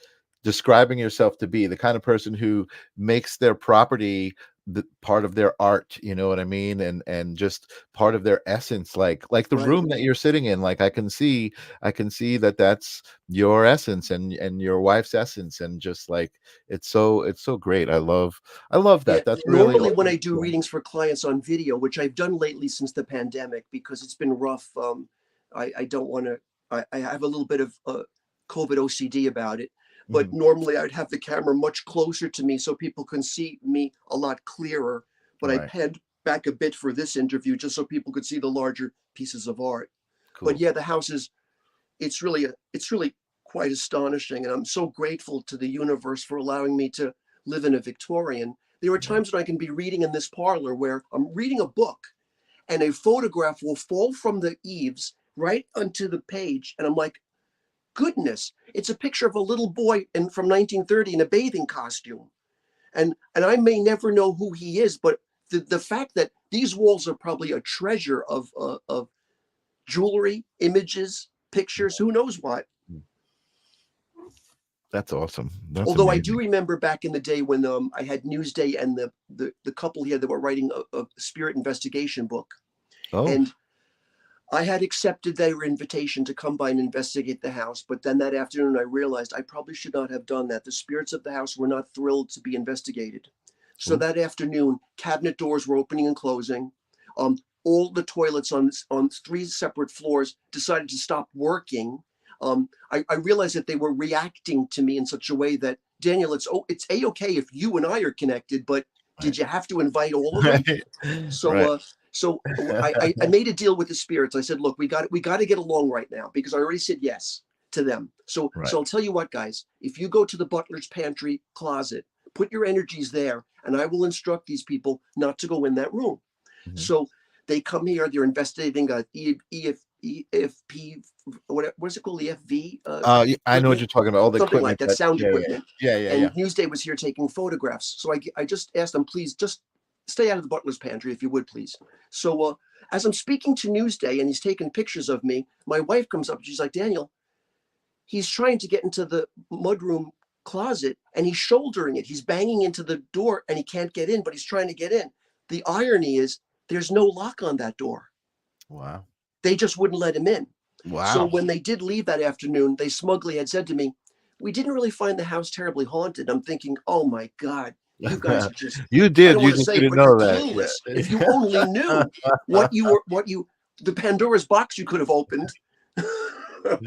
describing yourself to be, the kind of person who makes their property the part of their art, you know what I mean, and just part of their essence, like the Right. room that you're sitting in. Like I can see that that's your essence and your wife's essence, and just like it's so great. I love Yeah, that. That's really normally when I do cool. readings for clients on video, which I've done lately since the pandemic because it's been rough. I don't want to. I have a little bit of COVID OCD about it, but Mhm. normally I'd have the camera much closer to me so people can see me a lot clearer. But I Right. panned back a bit for this interview just so people could see the larger pieces of art. But Cool. yeah, the house is it's really quite astonishing, and I'm so grateful to the universe for allowing me to live in a Victorian. There are Yeah. times when I can be reading in this parlor where I'm reading a book and a photograph will fall from the eaves right onto the page, and I'm like, goodness, it's a picture of a little boy from 1930 in a bathing costume, and I may never know who he is, but the fact that these walls are probably a treasure of jewelry, images, pictures, who knows what. That's awesome. That's Although I do amazing. remember back in the day when I had Newsday and the couple here that were writing a spirit investigation book, Oh, and I had accepted their invitation to come by and investigate the house. But then that afternoon, I realized I probably should not have done that. The spirits of the house were not thrilled to be investigated. So ooh, that afternoon, cabinet doors were opening and closing. All the toilets on three separate floors decided to stop working. I realized that they were reacting to me in such a way that, Daniel, it's a-okay if you and I are connected, but did right. you have to invite all of them? Right. So Right. I made a deal with the spirits. I said, look, we got to get along right now because I already said yes to them. So Right. I'll tell you what, guys, if you go to the butler's pantry closet, put your energies there, and I will instruct these people not to go in that room. Mhm. So they come here, they're investigating EFP, what is it called? EFV I know what equipment, you're talking about. All the something like equipment that, that, sound yeah, yeah, equipment. yeah, yeah, And yeah. Newsday was here taking photographs. So I just asked them, please just stay out of the butler's pantry if you would, please. So as I'm speaking to Newsday and he's taking pictures of me, my wife comes up and she's like, Daniel, he's trying to get into the mudroom closet and he's shouldering it. He's banging into the door and he can't get in, but he's trying to get in. The irony is there's no lock on that door. Wow. They just wouldn't let him in. So Wow. when they did leave that afternoon, they smugly had said to me, we didn't really find the house terribly haunted. I'm thinking, oh my God, you guys are just, You I did. don't You want to just say it, didn't but you're know that. clueless. If you only Yeah. knew the Pandora's box you could have opened. But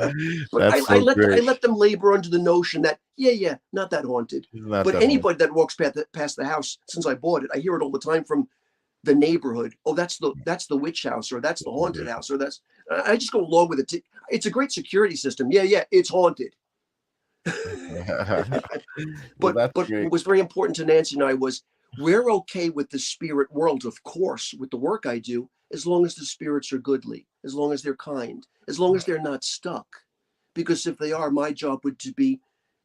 That's so I great. let them labor under the notion that, yeah, not that haunted. It's not But that hard. anybody that walks past the house since I bought it, I hear it all the time from the neighborhood. Oh, that's the witch house, or that's the haunted house, or that's. I just go along with it. It's a great security system. Yeah, it's haunted. Well, but that's what great. was very important to Nancy and I was we're okay with the spirit world, of course, with the work I do, as long as the spirits are goodly, as long as they're kind, as long as Right. they're not stuck. Because if they are, my job would to be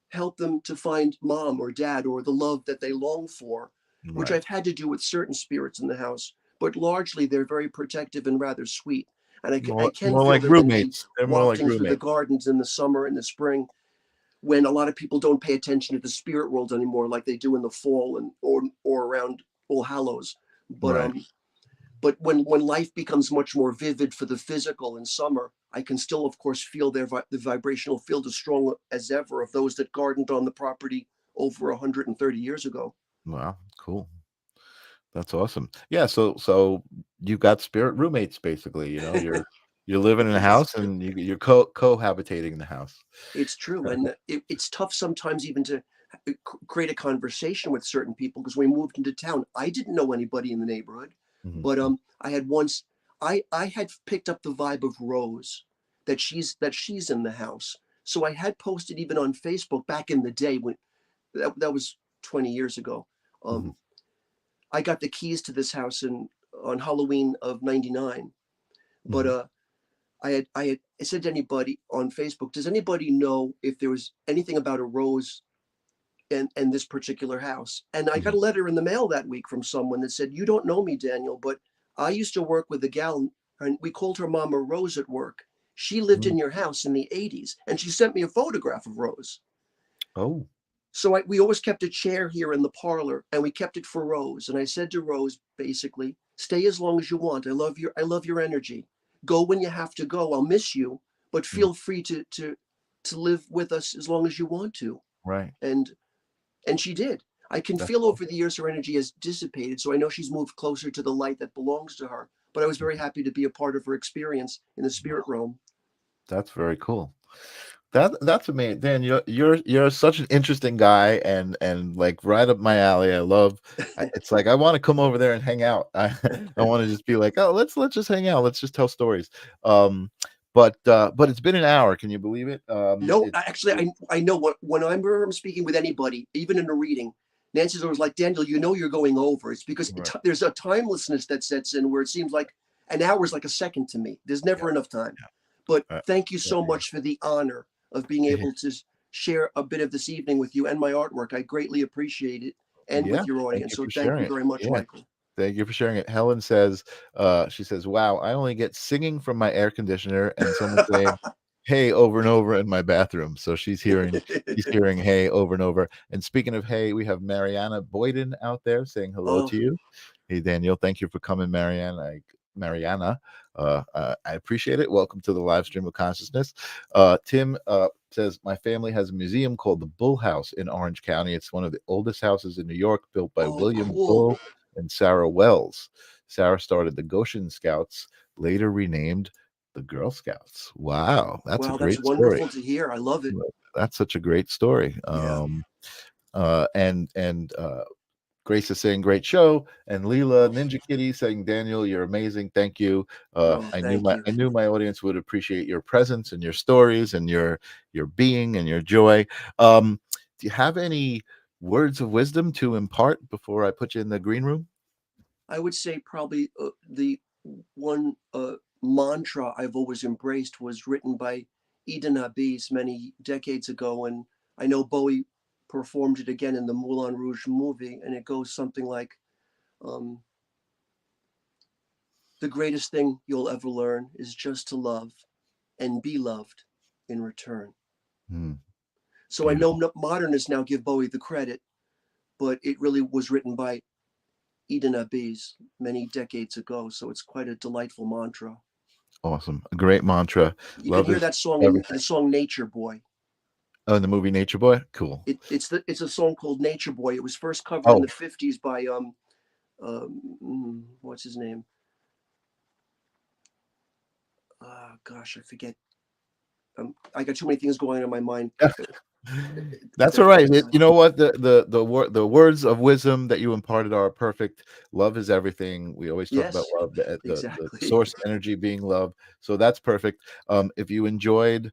help them to find mom or dad or the love that they long for, which Right. I've had to do with certain spirits in the house. But largely, they're very protective and rather sweet. And I can More feel like their energy roommates. They're more like wafting through the roommates. gardens in the summer and the spring when a lot of people don't pay attention to the spirit world anymore like they do in the fall and or around All Hallows. But Right. but when life becomes much more vivid for the physical in summer, I can still, of course, feel the vibrational field as strong as ever of those that gardened on the property over 130 years ago. Wow. Cool. That's awesome. Yeah. So you got spirit roommates, basically. You know, you're living in a It's house and you're cohabitating in the house. it's true, and it's tough sometimes even to create a conversation with certain people because when we moved into town, I didn't know anybody in the neighborhood, Mhm. but I had once I had picked up the vibe of Rose that she's in the house, so I had posted even on Facebook back in the day when that was 20 years ago. Mhm. Um, I got the keys to this house on Halloween of '99, but Mhm. I said to anybody on Facebook, does anybody know if there was anything about a rose and this particular house? And I got a letter in the mail that week from someone that said, you don't know me, Daniel, but I used to work with a gal, and we called her Mama Rose at work. She lived in your house in the 80s, and she sent me a photograph of Rose. Oh. So we always kept a chair here in the parlor, and we kept it for Rose. And I said to Rose, basically, stay as long as you want. I love your energy. Go when you have to go. I'll miss you, but feel free to live with us as long as you want to. Right. And she did. I can feel over the years her energy has dissipated, so I know she's moved closer to the light that belongs to her. But I was very happy to be a part of her experience in the spirit realm. That's very cool. That's amazing. Dan, you're such an interesting guy, and like right up my alley. I love. It's like I want to come over there and hang out. I want to just be like, oh, let's just hang out. Let's just tell stories. But it's been an hour. Can you believe it? No, actually, I know when I'm speaking with anybody, even in a reading, Nancy's always like, Daniel, you know you're going over. It's because there's a timelessness that sets in where it seems like an hour is like a second to me. There's never enough time. But thank you so much for the honor of being able to share a bit of this evening with you and my artwork. I greatly appreciate it, and with your audience. So thank you very much, Michael. Thank you for sharing it. Helen says, she says, wow, I only get singing from my air conditioner and someone saying, hey, over and over in my bathroom. So she's hearing hey over and over. And speaking of hey, we have Mariana Boyden out there saying hello to you. Hey, Daniel, thank you for coming, Mariana. I appreciate it. Welcome to the live stream of consciousness. Tim says, my family has a museum called the Bull House in Orange County. It's one of the oldest houses in New York, built by William Bull and Sarah Wells. Sarah started the Goshen Scouts, later renamed the Girl Scouts. Wow, that's a great story. Wonderful to hear. I love it. That's such a great story. Grace is saying great show, and Leela Ninja Kitty saying, Daniel, you're amazing. Thank you. I knew my audience would appreciate your presence and your stories and your being and your joy. Do you have any words of wisdom to impart before I put you in the green room? I would say probably the one mantra I've always embraced was written by Eden Abiz many decades ago, and I know Bowie performed it again in the Moulin Rouge movie, and it goes something like, the greatest thing you'll ever learn is just to love and be loved in return. So beautiful. I know modernists now give Bowie the credit, but it really was written by Eden Abiz many decades ago, so it's quite a delightful mantra. Awesome. A great mantra. You can hear that song in the song Nature Boy. Oh, in the movie Nature Boy? Cool. It's a song called Nature Boy. It was first covered in the 50s by what's his name? Gosh, I forget. I got too many things going on in my mind. That's all right. You know what? The words of wisdom that you imparted are perfect. Love is everything. We always talk about love, the source energy being love. So that's perfect. If you enjoyed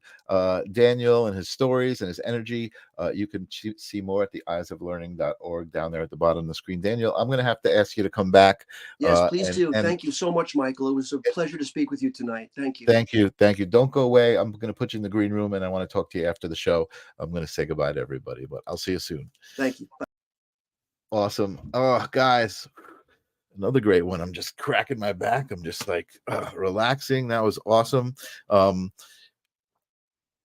Daniel and his stories and his energy, you can see more at the eyesoflearning.org down there at the bottom of the screen. Daniel, I'm going to have to ask you to come back. Yes, please do. Thank you so much, Michael. It was a pleasure to speak with you tonight. Thank you. Thank you. Thank you. Don't go away. I'm going to put you in the green room, and I want to talk to you after the show. I'm going to say goodbye to everybody, but I'll see you soon. Thank you. Bye. Awesome. Oh, guys, another great one. I'm just cracking my back. I'm just like relaxing. That was awesome.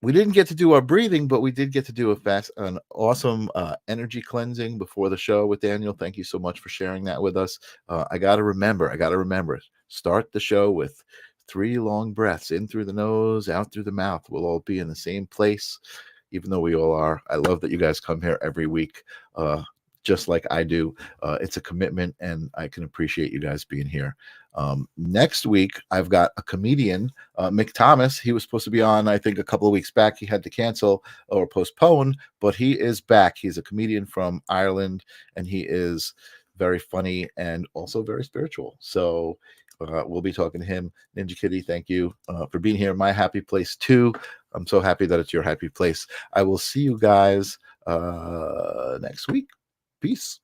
We didn't get to do our breathing, but we did get to do an awesome energy cleansing before the show with Daniel. Thank you so much for sharing that with us. I got to remember, start the show with 3 long breaths in through the nose, out through the mouth. We'll all be in the same place, even though we all are. I love that you guys come here every week, just like I do. It's a commitment, and I can appreciate you guys being here. Next week, I've got a comedian, Mick Thomas. He was supposed to be on, I think, a couple of weeks back. He had to cancel or postpone, but he is back. He's a comedian from Ireland, and he is very funny and also very spiritual. So we'll be talking to him. Ninja Kitty, thank you for being here. My happy place too. I'm so happy that it's your happy place. I will see you guys next week. Peace.